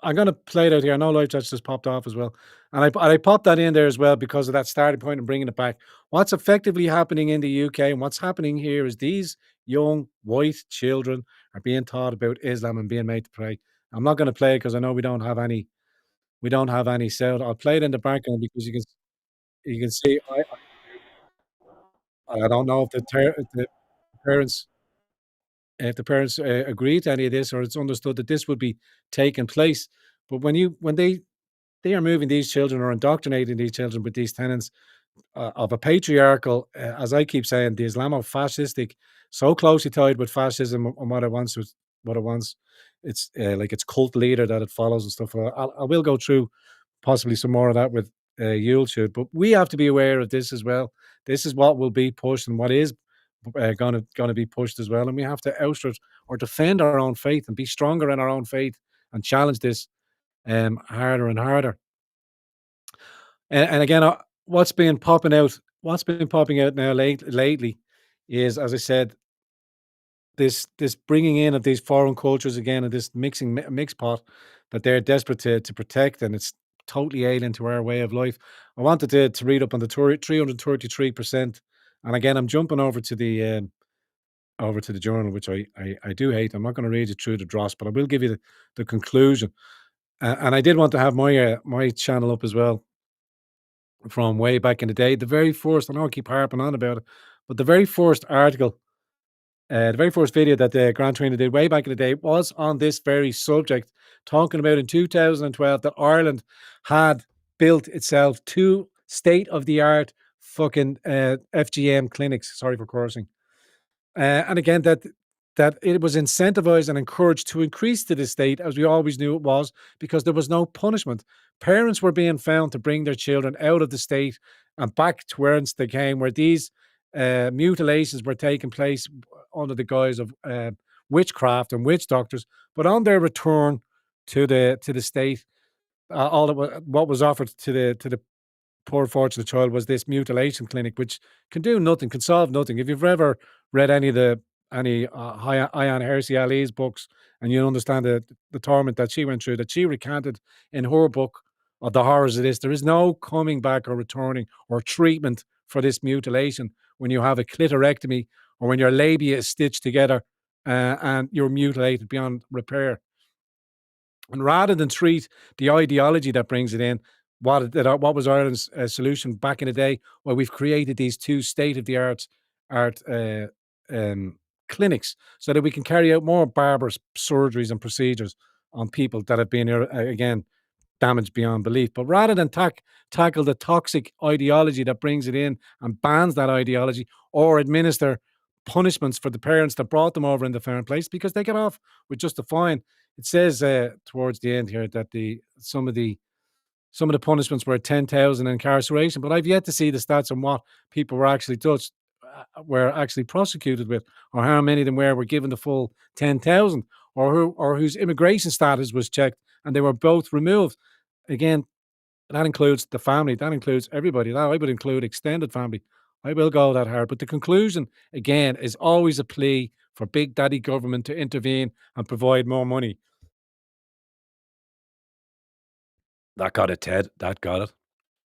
[SPEAKER 1] I'm gonna play it out here. I know live chat's just popped off as well, and I popped that in there as well because of that starting point and bringing it back. What's effectively happening in the UK and what's happening here is these young white children are being taught about Islam and being made to pray. I'm not going to play it because I know we don't have any sound. I'll play it in the background because you can see I don't know if if the parents if the parents agree to any of this or it's understood that this would be taking place. But when they are moving these children or indoctrinating these children with these tenets of a patriarchal, as I keep saying, the Islamo-fascistic, so closely tied with fascism and what it wants. It's like its cult leader that it follows and stuff. I will go through possibly some more of that with YouTube, but we have to be aware of this as well. This is what will be pushed and what is going to be pushed as well, and we have to oust it or defend our own faith and be stronger in our own faith and challenge this harder and harder. And again, what's been popping out now lately is, as I said, this bringing in of these foreign cultures again and this mix pot that they're desperate to protect, and it's totally alien to our way of life. I wanted to read up on the 333%, and again, I'm jumping over to the journal, which I do hate. I'm not going to read it through the dross, but I will give you the conclusion. And I did want to have my channel up as well from way back in the day. The very first, I know I keep harping on about it, but the very first article, the very first video that the Grand Trainer did way back in the day was on this very subject, talking about in 2012 that Ireland had built itself two state of the art fucking FGM clinics. Sorry for cursing. And again, that it was incentivized and encouraged to increase to the state, as we always knew it was, because there was no punishment. Parents were being found to bring their children out of the state and back to whence they came, where these mutilations were taking place under the guise of witchcraft and witch doctors. But on their return to the state, what was offered to the poor fortunate child was this mutilation clinic, which can do nothing, can solve nothing. If you've ever read any Ayan Hersey Ali's books, and you understand the torment that she went through, that she recanted in her book of the horrors of this, there is no coming back or returning or treatment for this mutilation when you have a clitorectomy or when your labia is stitched together and you're mutilated beyond repair. And rather than treat the ideology that brings it in, what was Ireland's solution back in the day? Well, we've created these two state of the art um, clinics so that we can carry out more barbarous surgeries and procedures on people that have been again damaged beyond belief. But rather than tackle the toxic ideology that brings it in and bans that ideology, or administer punishments for the parents that brought them over in the first place, because they get off with just a fine. It says towards the end here that some of the punishments were 10,000 incarceration, but I've yet to see the stats on what people were actually touched, were actually prosecuted with, or how many of them were given the full 10,000, or whose immigration status was checked and they were both removed. Again, that includes the family, that includes everybody. Now I would include extended family. I will go that hard, but the conclusion again is always a plea for big daddy government to intervene and provide more money. That got it, Ted. That got it.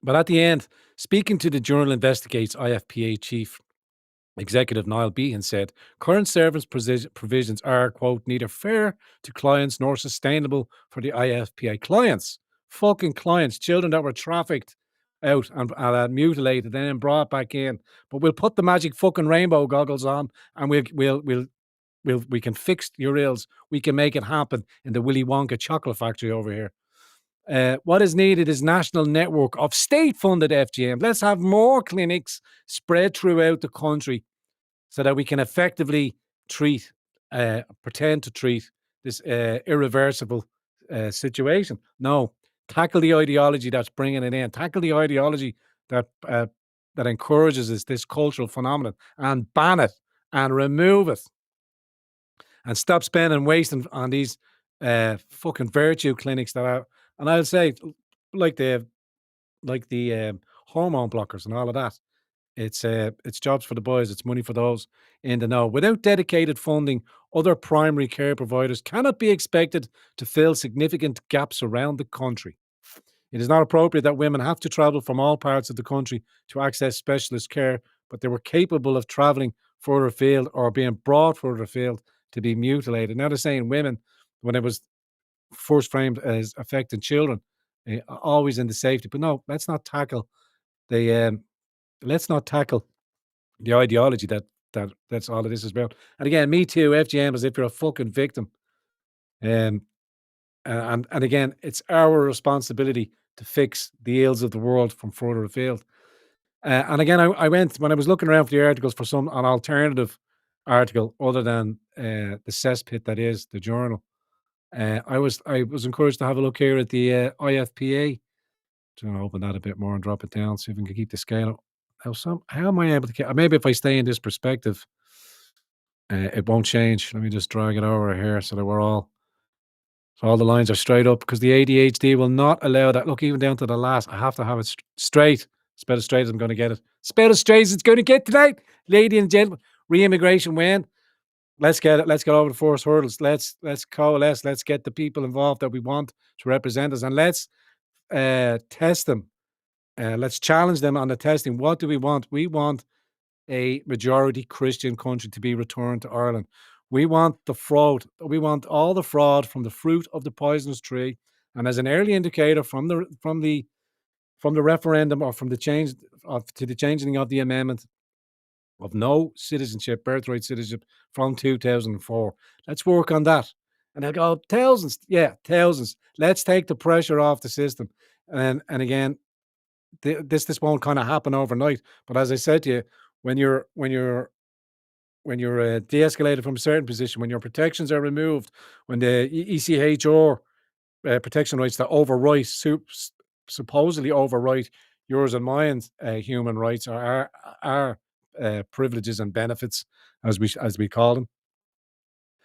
[SPEAKER 1] But at the end, speaking to the Journal Investigates, IFPA chief executive Niall Behan said, current service provisions are, quote, neither fair to clients nor sustainable for the IFPA clients. Fucking clients, children that were trafficked out and mutilated and then brought back in. But we'll put the magic fucking rainbow goggles on and we can fix your ills. We can make it happen in the Willy Wonka chocolate factory over here. What is needed is national network of state-funded FGM. Let's have more clinics spread throughout the country so that we can effectively pretend to treat this irreversible situation. No, tackle the ideology that's bringing it in. Tackle the ideology that that encourages this cultural phenomenon, and ban it and remove it, and stop spending wasting on these fucking virtue clinics that are. And I'll say, like the hormone blockers and all of that. It's jobs for the boys, it's money for those in the know. Without dedicated funding, other primary care providers cannot be expected to fill significant gaps around the country. It is not appropriate that women have to travel from all parts of the country to access specialist care, but they were capable of traveling further afield or being brought further afield to be mutilated. Now they're saying women, when it was first framed as affecting children, always in the safety. But no, the let's not tackle the ideology that's all of this is about. And again, Me Too, FGM, as if you're a fucking victim. Um, and again, it's our responsibility to fix the ills of the world from further afield. And again, I went when I was looking around for the articles for an alternative article other than the cesspit that is the journal. I was encouraged to have a look here at the IFPA. Trying to open that a bit more and drop it down, see if we can keep the scale up. How am I able to keep? Maybe if I stay in this perspective, it won't change. Let me just drag it over here so that so all the lines are straight up, because the ADHD will not allow that. Look, even down to the last, I have to have it straight. It's about as straight as I'm going to get it. It's about as straight as it's going to get tonight, ladies and gentlemen. Re-immigration when? Let's get it. Let's get over the first hurdles. Let's coalesce. Let's get the people involved that we want to represent us, and let's test them. Let's challenge them on the testing. What do we want? We want a majority Christian country to be returned to Ireland. We want the fraud. We want all the fraud from the fruit of the poisonous tree. And as an early indicator from the referendum, or from the change to the changing of the amendment of no citizenship, birthright citizenship from 2004. Let's work on that. And they'll go, thousands. Yeah, thousands. Let's take the pressure off the system. And again, this won't kind of happen overnight. But as I said to you, when you're de-escalated from a certain position, when your protections are removed, when the ECHR protection rights that supposedly overwrite yours and mine's human rights, or our privileges and benefits, as we call them,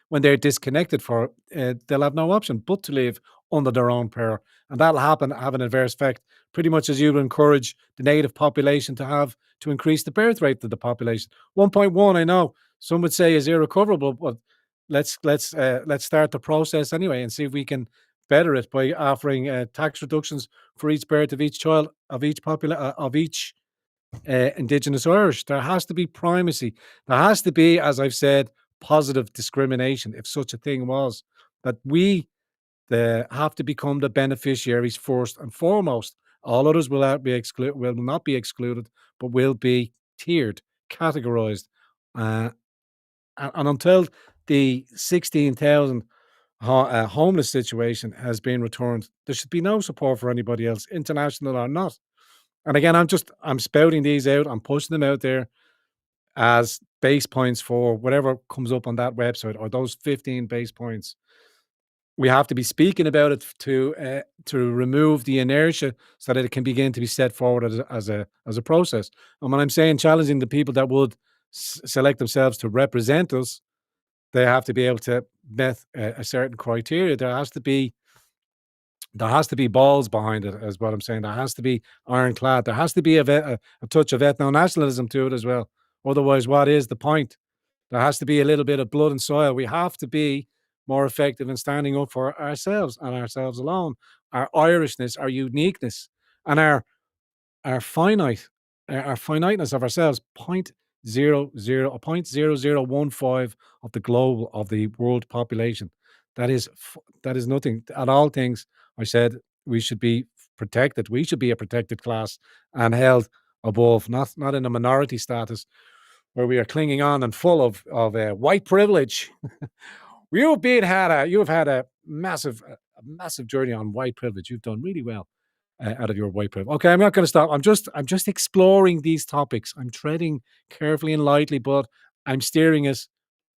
[SPEAKER 1] when they're disconnected for they'll have no option but to live under their own power. And that'll have an adverse effect, pretty much as you would encourage the native population to increase the birth rate of the population. 1.1, I know some would say is irrecoverable, but let's start the process anyway and see if we can better it by offering tax reductions for each birth of each child of each Indigenous Irish. There has to be primacy. There has to be, as I've said, positive discrimination, if such a thing was, that we have to become the beneficiaries first and foremost. All others will not be excluded, but will be tiered, categorized. Uh, and until the 16,000 homeless situation has been returned, there should be no support for anybody else, international or not. And again, I'm spouting these out, I'm pushing them out there as base points for whatever comes up on that website, or those 15 base points. We have to be speaking about it to remove the inertia so that it can begin to be set forward as a process. And when I'm saying challenging the people that would select themselves to represent us, they have to be able to met a certain criteria. There has to be balls behind it, is what I'm saying. There has to be ironclad. There has to be a touch of ethno-nationalism to it as well. Otherwise, what is the point? There has to be a little bit of blood and soil. We have to be more effective in standing up for ourselves and ourselves alone, our Irishness, our uniqueness, and our our finite, our finiteness of ourselves, point zero zero, a 0.0015 of the global of the world population. That is nothing. At all things, I said we should be protected. We should be a protected class and held above, not in a minority status where we are clinging on and full of white privilege. You have had a massive journey on white privilege. You've done really well out of your white privilege. Okay, I'm not going to stop. I'm just exploring these topics. I'm treading carefully and lightly, but I'm steering us.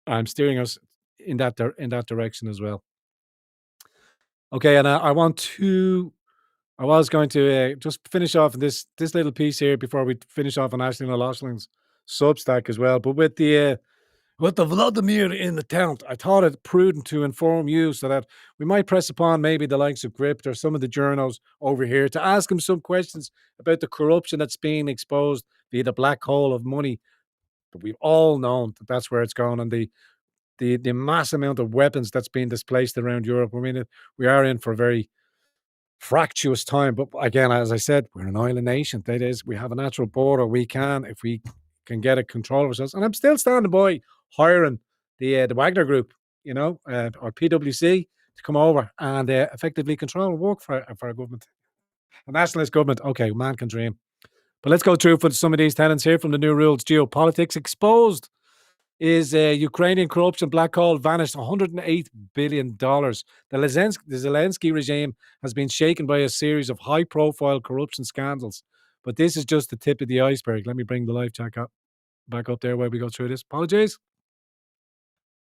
[SPEAKER 1] I'm steering us in in that direction as well. Okay, and I want to. I was going to just finish off this little piece here before we finish off on Ashley and O'Loughlin's Substack as well. But with the Vladimir in the tent, I thought it prudent to inform you so that we might press upon maybe the likes of Gript or some of the journos over here to ask him some questions about the corruption that's being exposed via the black hole of money. But we've all known that that's where it's going, and the mass amount of weapons that's being displaced around Europe. I mean, we are in for a very fractious time. But again, as I said, we're an island nation. That is, we have a natural border. We can, if we can get a control of ourselves. And I'm still standing by hiring the Wagner Group, or PwC to come over and effectively control and work for our government, a nationalist government. Okay, man can dream. But let's go through for some of these tenants here from the New Rules. Geopolitics exposed. Is Ukrainian corruption black hole vanished $108 billion. The Zelensky regime has been shaken by a series of high profile corruption scandals. But this is just the tip of the iceberg. Let me bring the live chat up, back up there while we go through this. Apologies.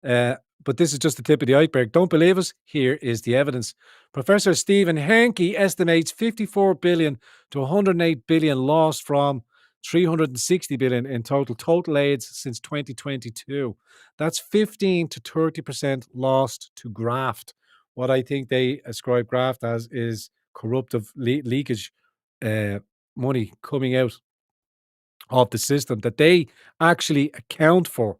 [SPEAKER 1] But this is just the tip of the iceberg. Don't believe us? Here is the evidence. Professor Stephen Henke estimates 54 billion to 108 billion lost from 360 billion in total aids since 2022. That's 15 to 30% lost to graft. What I think they ascribe graft as is corruptive leakage, money coming out of the system that they actually account for.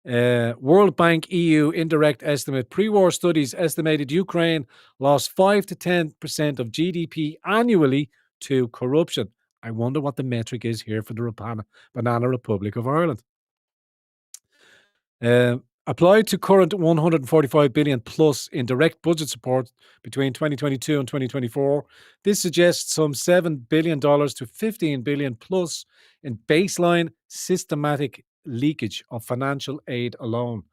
[SPEAKER 1] World Bank EU indirect estimate. Pre-war studies estimated Ukraine lost 5 to 10% of GDP annually to corruption. I wonder what the metric is here for the Banana Republic of Ireland. Applied to current 145 billion plus in direct budget support between 2022 and 2024, this suggests some $7 billion to 15 billion plus in baseline systematic leakage of financial aid alone.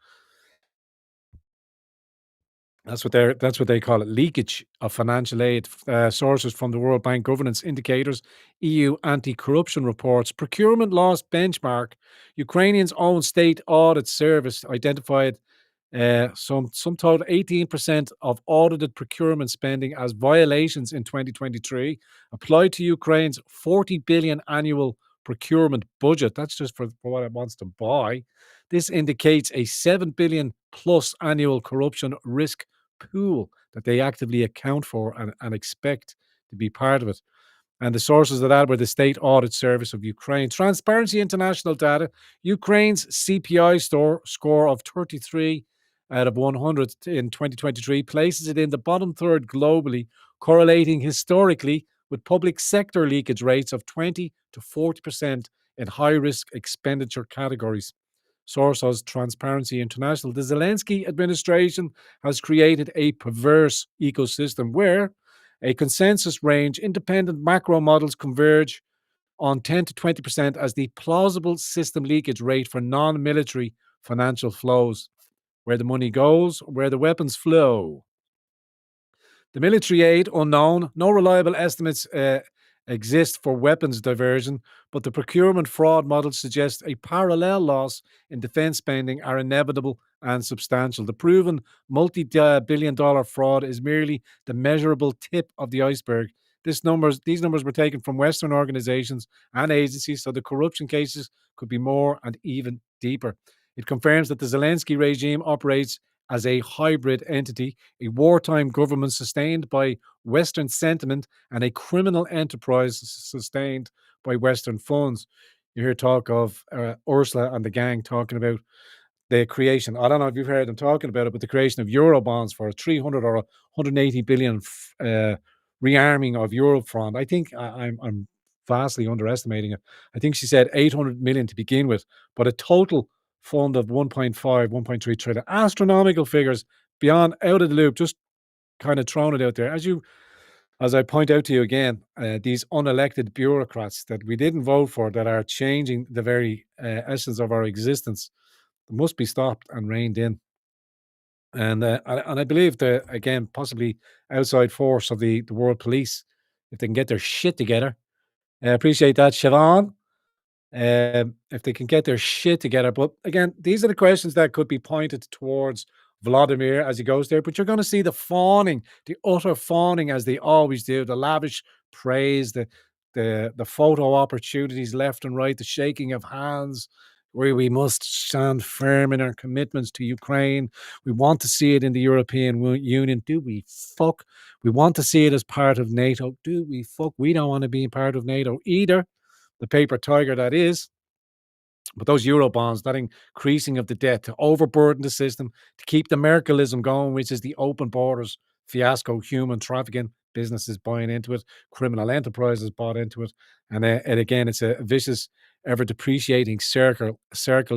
[SPEAKER 1] That's what they call it, leakage of financial aid. Sources from the World Bank governance indicators, EU anti-corruption reports, procurement loss benchmark, Ukrainians' own state audit service identified some total 18% of audited procurement spending as violations in 2023, applied to Ukraine's 40 billion annual procurement budget. That's just for what it wants to buy. This indicates a 7 billion plus annual corruption risk pool that they actively account for and expect to be part of it. And the sources of that were the State Audit Service of Ukraine. Transparency International data, Ukraine's CPI score of 33 out of 100 in 2023 places it in the bottom third globally, correlating historically with public sector leakage rates of 20 to 40% in high-risk expenditure categories. Source has Transparency International. The Zelensky administration has created a perverse ecosystem where a consensus range, independent macro models converge on 10 to 20% as the plausible system leakage rate for non-military financial flows. Where the money goes, where the weapons flow. The military aid, unknown. No reliable estimates exist for weapons diversion, but the procurement fraud model suggests a parallel loss in defense spending are inevitable and substantial. The proven multi-billion dollar fraud is merely the measurable tip of the iceberg. These numbers were taken from Western organizations and agencies, so the corruption cases could be more and even deeper. It confirms that the Zelensky regime operates as a hybrid entity, a wartime government sustained by Western sentiment and a criminal enterprise sustained by Western funds. You hear talk of Ursula and the gang talking about the creation. I don't know if you've heard them talking about it, but the creation of euro bonds for 300 or 180 billion rearming of Europe front. I think I'm vastly underestimating it. I think she said 800 million to begin with, but a total fund of 1.5, 1.3 trillion. Astronomical figures beyond out of the loop, just kind of throwing it out there. As I point out to you again, these unelected bureaucrats that we didn't vote for that are changing the very essence of our existence must be stopped and reined in. And I believe the again possibly outside force of the world police, if they can get their shit together. I appreciate that, Siobhan. If they can get their shit together. But again, these are the questions that could be pointed towards Vladimir as he goes there. But you're going to see the fawning, the utter fawning, as they always do, the lavish praise, the photo opportunities left and right, the shaking of hands. Where we must stand firm in our commitments to Ukraine. We want to see it in the European Union. Do we fuck? We want to see it as part of NATO. Do we fuck? We don't want to be part of NATO either, the paper tiger that is. But those euro bonds, that increasing of the debt to overburden the system, to keep the Merkelism going, which is the open borders fiasco, human trafficking, businesses buying into it, criminal enterprises bought into it, and again, it's a vicious, ever depreciating circle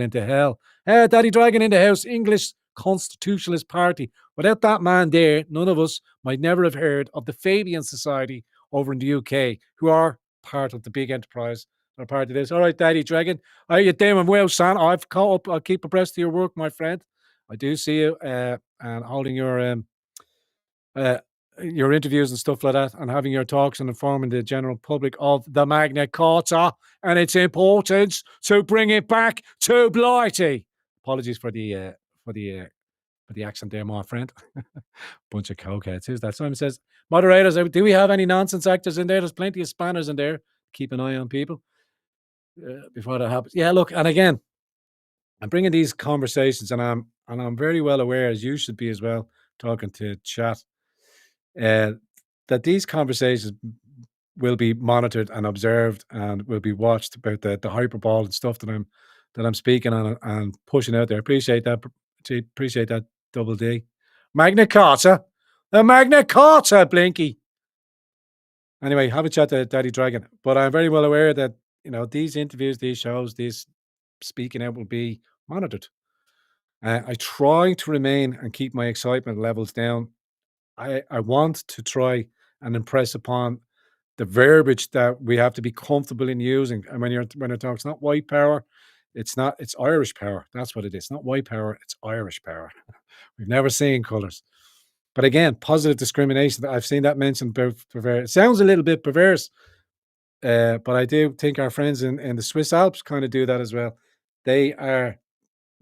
[SPEAKER 1] into hell. Daddy Dragon in the house, English Constitutionalist Party. Without that man there, none of us might never have heard of the Fabian Society over in the UK, who are part of the big enterprise. Are part of this. All right, Daddy Dragon. How you doing? Well, son, I've caught up. I'll keep abreast of your work, my friend. I do see you and holding uh, your interviews and stuff like that, and having your talks and informing the general public of the Magna Carta and its importance to bring it back to Blighty. Apologies for the uh, for the accent there, my friend. Bunch of cokeheads. Who's that? Simon says, moderators, do we have any nonsense actors in there? There's plenty of spanners in there. Keep an eye on people before that happens. Yeah, look, and again, I'm bringing these conversations, and I'm very well aware, as you should be as well, talking to chat, uh, that these conversations will be monitored and observed and will be watched about the hyperbole and stuff that I'm speaking on and pushing out there. Appreciate that. Appreciate that. Double D. Magna Carta, the Magna Carta, Blinky. Anyway, have a chat to Daddy Dragon. But I'm very well aware that these interviews, these shows, these speaking out will be monitored. I try to remain and keep my excitement levels down. I want to try and impress upon the verbiage that we have to be comfortable in using. And when you're talking, it's not white power, it's Irish power. That's what it is. Not white power, it's Irish power. We've never seen colours. But again, positive discrimination. I've seen that mentioned about perverse. It sounds a little bit perverse, but I do think our friends in the Swiss Alps kind of do that as well. They are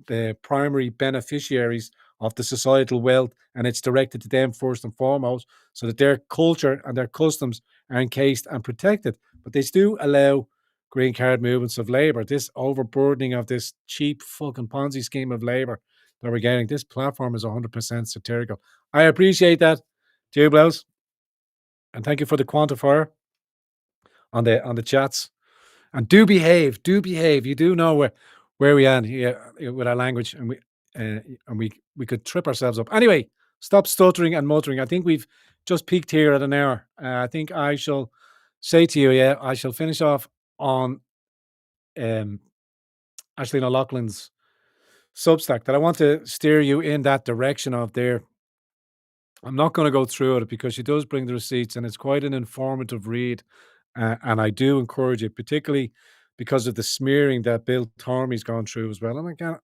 [SPEAKER 1] the primary beneficiaries of the societal wealth, and it's directed to them first and foremost, so that their culture and their customs are encased and protected. But they do allow green card movements of labor. This overburdening of this cheap fucking Ponzi scheme of labor that we're getting, this platform is 100% satirical. I appreciate that, Jublos, and thank you for the quantifier on the chats. And do behave, do behave. You do know where we are here with our language, and we could trip ourselves up. Anyway, stop stuttering and muttering. I think we've just peaked here at an hour. I think I shall say to you, yeah, I shall finish off on um, Ashleen O'Loughlin's Substack that I want to steer you in that direction of there. I'm not going to go through it because she does bring the receipts, and it's quite an informative read. And I do encourage it, particularly because of the smearing that Bill Tormey's gone through as well. And again,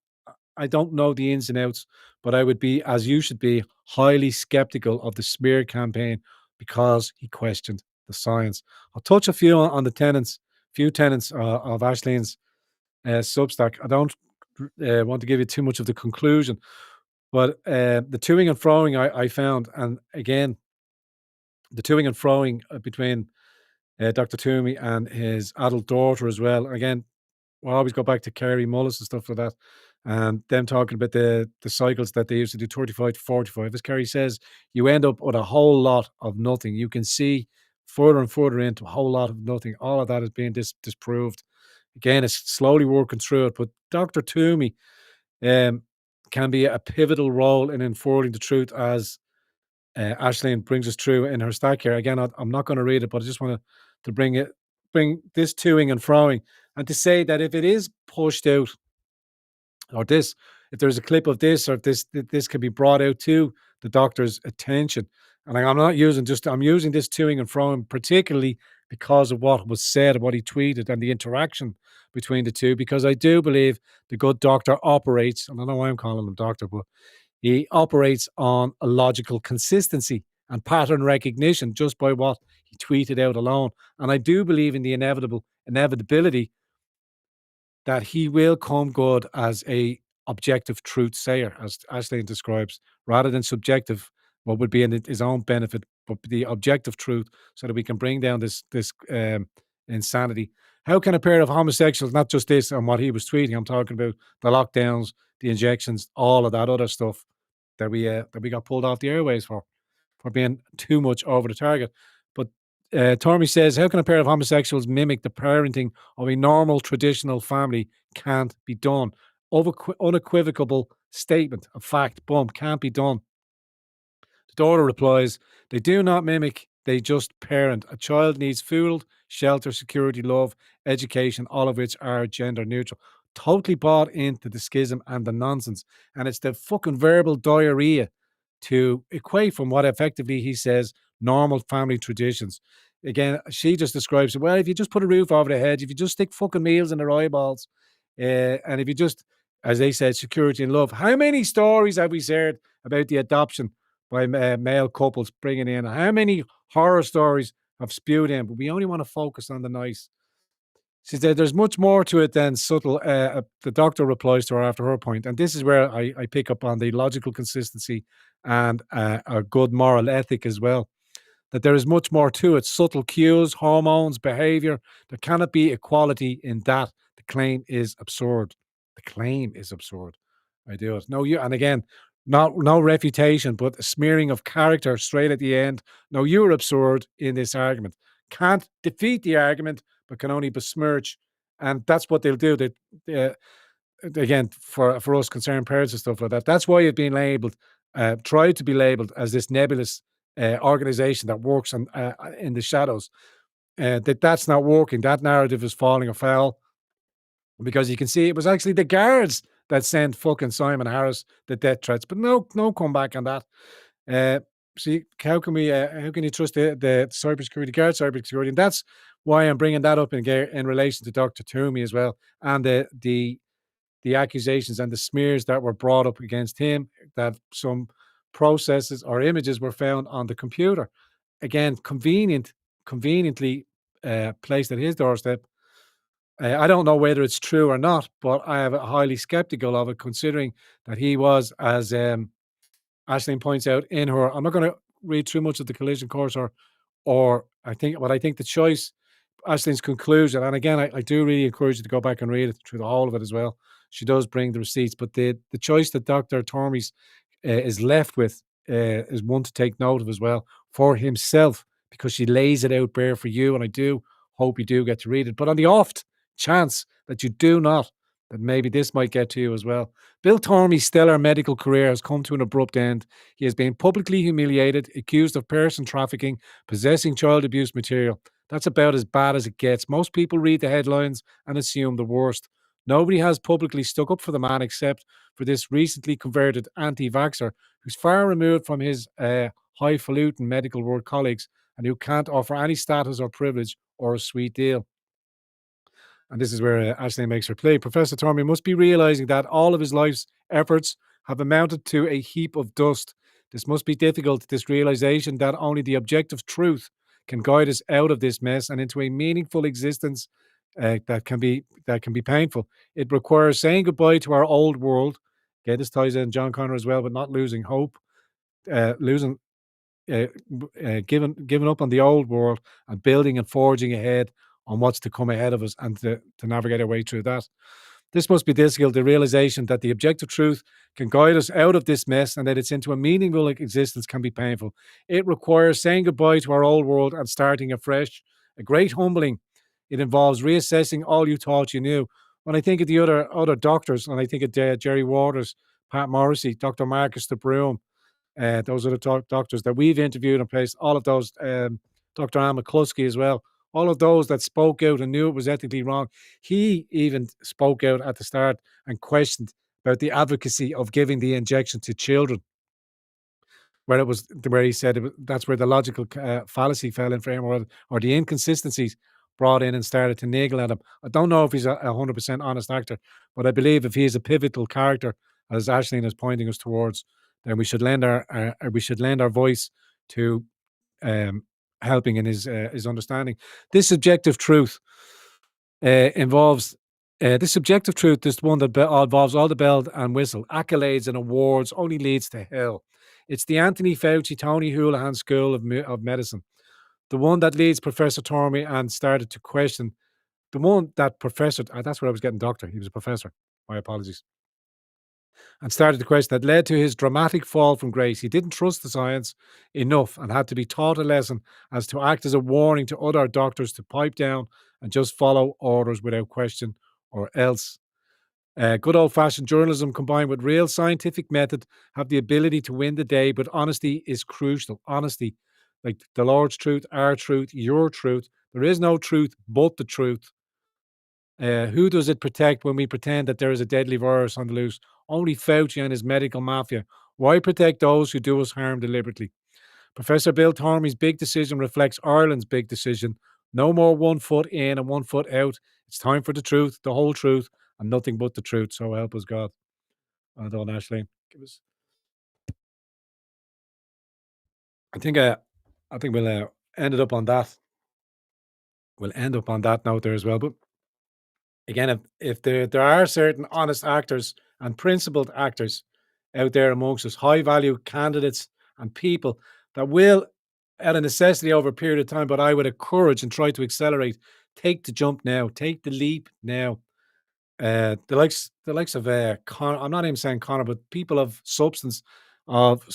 [SPEAKER 1] I don't know the ins and outs, but I would be, as you should be, highly skeptical of the smear campaign because he questioned the science. I'll touch a few on the few tenets of Ashleen's Substack. I don't want to give you too much of the conclusion, but the toing and froing I found, and again, the toing and froing between Dr. Toomey and his adult daughter as well. Again, we'll always go back to Kerry Mullis and stuff like that, and them talking about the cycles that they used to do 35 to 45. As Kerry says, you end up with a whole lot of nothing. You can see further and further into a whole lot of nothing. All of that is being disproved. Again, it's slowly working through it, but Dr. Toomey um, can be a pivotal role in unfolding the truth as Ashleen brings us through in her stack here. Again, I'm not going to read it, but I just want to bring it bring this toing and froing, and to say that if it is pushed out, or this, if there's a clip of this, or if this can be brought out to the doctor's attention. And I'm not using just, I'm using this toing and froing particularly because of what was said, what he tweeted, and the interaction between the two, because I do believe the good doctor operates, and I know why I'm calling him doctor, but he operates on a logical consistency and pattern recognition just by what he tweeted out alone. And I do believe in the inevitability that he will come good as a objective truth sayer, as Ashley describes, rather than subjective, what would be in his own benefit, but the objective truth, so that we can bring down this insanity. How can a pair of homosexuals, not just this and what he was tweeting, I'm talking about the lockdowns, the injections, all of that other stuff that we got pulled off the airways for being too much over the target. But Tormy says, how can a pair of homosexuals mimic the parenting of a normal traditional family? Can't be done. Unequivocal statement, a fact, boom, can't be done. The daughter replies, they do not mimic, they just parent. A child needs food, shelter, security, love, education, all of which are gender neutral. Totally bought into the schism and the nonsense. And it's the fucking verbal diarrhea to equate from what effectively he says normal family traditions. Again, she just describes it. Well, if you just put a roof over their heads, if you just stick fucking meals in their eyeballs, and if you just, as they said, security and love. How many stories have we heard about the adoption by male couples bringing in? How many horror stories have spewed in? But we only want to focus on the nice. She said there's much more to it than subtle. The doctor replies to her after her point, and this is where I pick up on the logical consistency and a good moral ethic as well. That there is much more to it. Subtle cues, hormones, behavior. There cannot be equality in that. The claim is absurd. The claim is absurd. I do it. No, you, and again, not no refutation, but a smearing of character straight at the end. No, you're absurd in this argument. Can't defeat the argument, but can only besmirch. And that's what they'll do. Uh, again, for us concerned parents and stuff like that. That's why it's been labeled, tried to be labeled as this nebulous organization that works in the shadows. That's not working. That narrative is falling afoul, because you can see it was actually the guards that sent fucking Simon Harris the death threats. But no comeback on that. Uh, See, how can you trust the cybersecurity guard, cybersecurity? And that's why I'm bringing that up in relation to Dr. Toomey as well, and the accusations and the smears that were brought up against him, that some processes or images were found on the computer. Again, conveniently placed at his doorstep. I don't know whether it's true or not, but I am highly skeptical of it, considering that he was, as Aisling points out in her. I'm not going to read too much of the collision course, or I think the choice, Aisling's conclusion, and again, I do really encourage you to go back and read it through the whole of it as well. She does bring the receipts, but the choice that Dr. Tormey's is left with is one to take note of as well for himself, because she lays it out bare for you, and I do hope you do get to read it. But on the oft chance that you do not, that maybe this might get to you as well. Bill Tormey's stellar medical career has come to an abrupt end. He has been publicly humiliated, accused of person trafficking, possessing child abuse material. That's about as bad as it gets. Most people read the headlines and assume the worst. Nobody has publicly stuck up for the man except for this recently converted anti vaxxer who's far removed from his highfalutin medical world colleagues and who can't offer any status or privilege or a sweet deal. And this is where Ashley makes her play. Professor Tormey must be realizing that all of his life's efforts have amounted to a heap of dust. This must be difficult, this realization that only the objective truth can guide us out of this mess and into a meaningful existence that can be painful. It requires saying goodbye to our old world. Okay, this ties in John Connor as well, but not losing hope, losing giving up on the old world and building and forging ahead on what's to come ahead of us, and to navigate our way through that. This must be difficult, the realization that the objective truth can guide us out of this mess and that it's into a meaningful existence can be painful. It requires saying goodbye to our old world and starting afresh. A great humbling. It involves reassessing all you thought you knew. When I think of the other doctors, and I think of Jerry Waters, Pat Morrissey, Dr. Marcus de Broom, those are the doctors that we've interviewed and placed, all of those, Dr. Anne McCluskey as well, all of those that spoke out and knew it was ethically wrong. He even spoke out at the start and questioned about the advocacy of giving the injection to children, where it was where he said that's where the logical fallacy fell in for him, or the inconsistencies brought in and started to niggle at him. I don't know if he's a 100% honest actor, but I believe if he is a pivotal character, as Ashleen is pointing us towards, then we should lend our voice to um, helping in his understanding. This subjective truth involves this subjective truth is the one that involves all the bell and whistle, accolades and awards, only leads to hell. It's the Anthony Fauci, Tony Houlihan School of Medicine, the one that leads Professor Tormey and started to question the one that Professor. That's where I was getting doctor. He was a professor. My apologies. And started the question that led to his dramatic fall from grace. He didn't trust the science enough and had to be taught a lesson as to act as a warning to other doctors to pipe down and just follow orders without question or else. Good old fashioned journalism combined with real scientific method have the ability to win the day, but honesty is crucial. Honesty, like the Lord's truth, our truth, your truth. There is no truth but the truth. Who does it protect when we pretend that there is a deadly virus on the loose? Only Fauci and his medical mafia. Why protect those who do us harm deliberately? Professor Bill Tormey's big decision reflects Ireland's big decision. No more 1 foot in and 1 foot out. It's time for the truth, the whole truth, and nothing but the truth. So help us God. Well done, Ashleen. Give us. I think. I think we'll end it up on that. We'll end up on that note there as well. But again, if there are certain honest actors and principled actors out there amongst us, high value candidates and people that will, at a necessity over a period of time, but I would encourage and try to accelerate, take the jump now, take the leap now. The likes of Con I'm not even saying Connor, but people of substance, of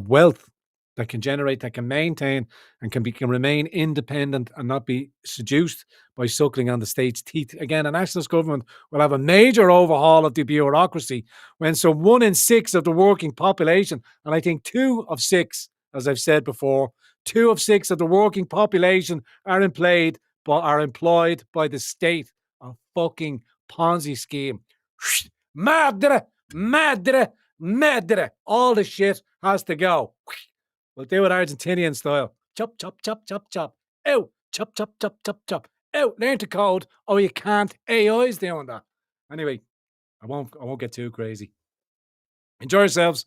[SPEAKER 1] wealth that can generate, that can maintain, and can remain independent and not be seduced by suckling on the state's teeth. Again, a nationalist government will have a major overhaul of the bureaucracy when so 1 in 6 of the working population, and I think 2 of 6, as I've said before, 2 of 6 of the working population are employed by the state. A fucking Ponzi scheme. Madre, madre, madre. All the shit has to go. We'll do it Argentinian style. Chop, chop, chop, chop, chop. Ew. Chop, chop, chop, chop, chop. Ew. Learn to code. Oh, you can't. AI's doing that. Anyway, I won't get too crazy. Enjoy yourselves.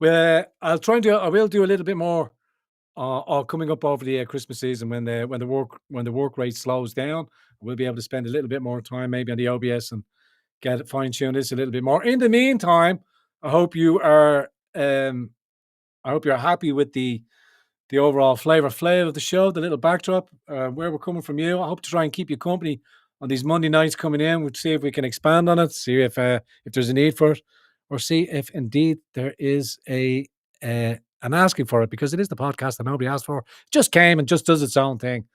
[SPEAKER 1] I will do a little bit more coming up over the Christmas season when the work rate slows down. We'll be able to spend a little bit more time maybe on the OBS and get it fine tune this a little bit more. In the meantime, I hope you are happy with the overall flavor of the show, the little backdrop, where we're coming from you. I hope to try and keep you company on these Monday nights coming in. We'll see if we can expand on it, see if there's a need for it, or see if indeed there is an asking for it, because it is the podcast that nobody asked for. It just came and just does its own thing.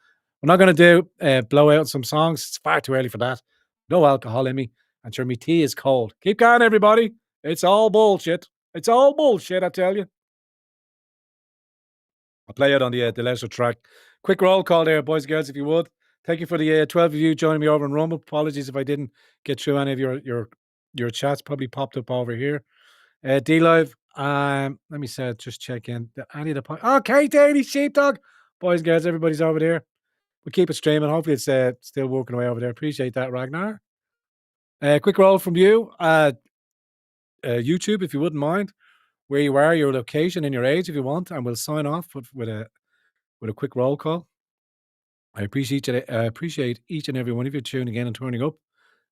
[SPEAKER 1] We're not going to do blow out some songs. It's far too early for that. No alcohol in me. And sure, me tea is cold. Keep going, everybody. It's all bullshit. It's all bullshit, I tell you. I'll play it on the lesser track. Quick roll call there, boys and girls, if you would. Thank you for the 12 of you joining me over in Rumble. Apologies if I didn't get through any of your chats. Probably popped up over here. D Live. Let me just check in. Any of the okay, Daily Sheepdog. Boys and girls, everybody's over there. We'll keep it streaming. Hopefully it's still working away over there. Appreciate that, Ragnar. Quick roll from you. YouTube, if you wouldn't mind, where you are, your location and your age, if you want, and we'll sign off with a quick roll call. I appreciate each and every one of you tuning in and turning up.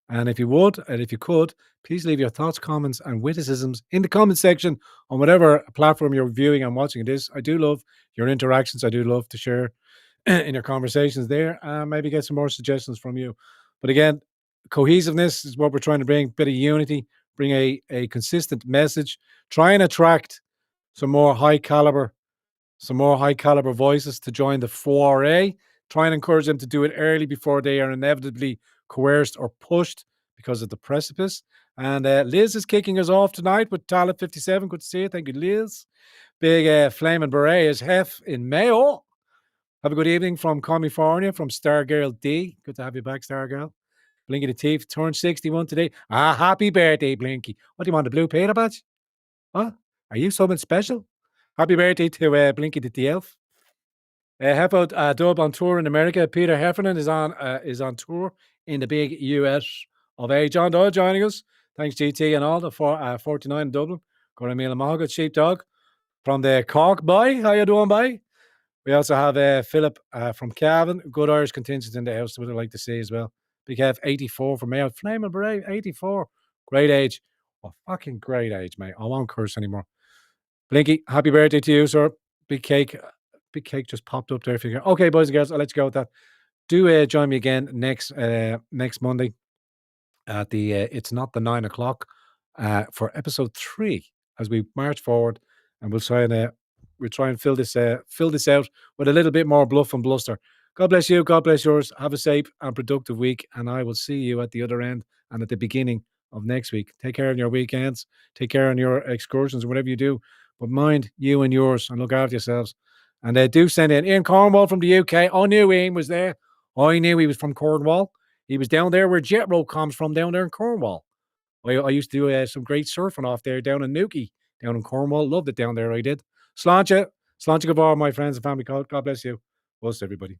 [SPEAKER 1] And if you would, and if you could, please leave your thoughts, comments, and witticisms in the comment section on whatever platform you're viewing and watching this. I do love your interactions. I do love to share in your conversations there, and maybe get some more suggestions from you. But again, cohesiveness is what we're trying to bring, bit of unity, bring a consistent message, try and attract some more high caliber voices to join the foray. Try and encourage them to do it early before they are inevitably coerced or pushed because of the precipice. And Liz is kicking us off tonight with Talit 57. Good to see you. Thank you, Liz. Big flaming beret is Hef in Mayo. Have a good evening from California, from Stargirl D. Good to have you back, Stargirl. Blinky the Teeth turned 61 today. Ah, happy birthday, Blinky. What do you want, a blue Peter badge? What? Are you something special? Happy birthday to Blinky the Elf. How about Dub on tour in America? Peter Heffernan is on tour in the big US of A. John Doyle joining us. Thanks, GT and all, the 49 in Dublin. Going to Mahogany Sheepdog from the Cork boy. How you doing, boy? We also have Philip from Cavan. Good Irish contingent in the house, would I like to see as well. Big F, 84 from Mayo. Flaming Brave, 84. Great age. Oh, fucking great age, mate. I won't curse anymore. Blinky, happy birthday to you, sir. Big cake. Big cake just popped up there. Okay, boys and girls, I'll let you go with that. Do join me again next Monday at the it's not the 9 o'clock for episode 3 as we march forward, and we'll try and fill this out with a little bit more bluff and bluster. God bless you. God bless yours. Have a safe and productive week, and I will see you at the other end and at the beginning of next week. Take care on your weekends. Take care on your excursions and whatever you do. But mind you and yours, and look after yourselves. And do send in Ian Cornwall from the UK. I knew Ian was there. I knew he was from Cornwall. He was down there where Jetro comes from, down there in Cornwall. I used to do some great surfing off there down in Newquay, down in Cornwall. Loved it down there, I did. Sláinte. Sláinte go bhfear, my friends and family. God bless you. Bless everybody.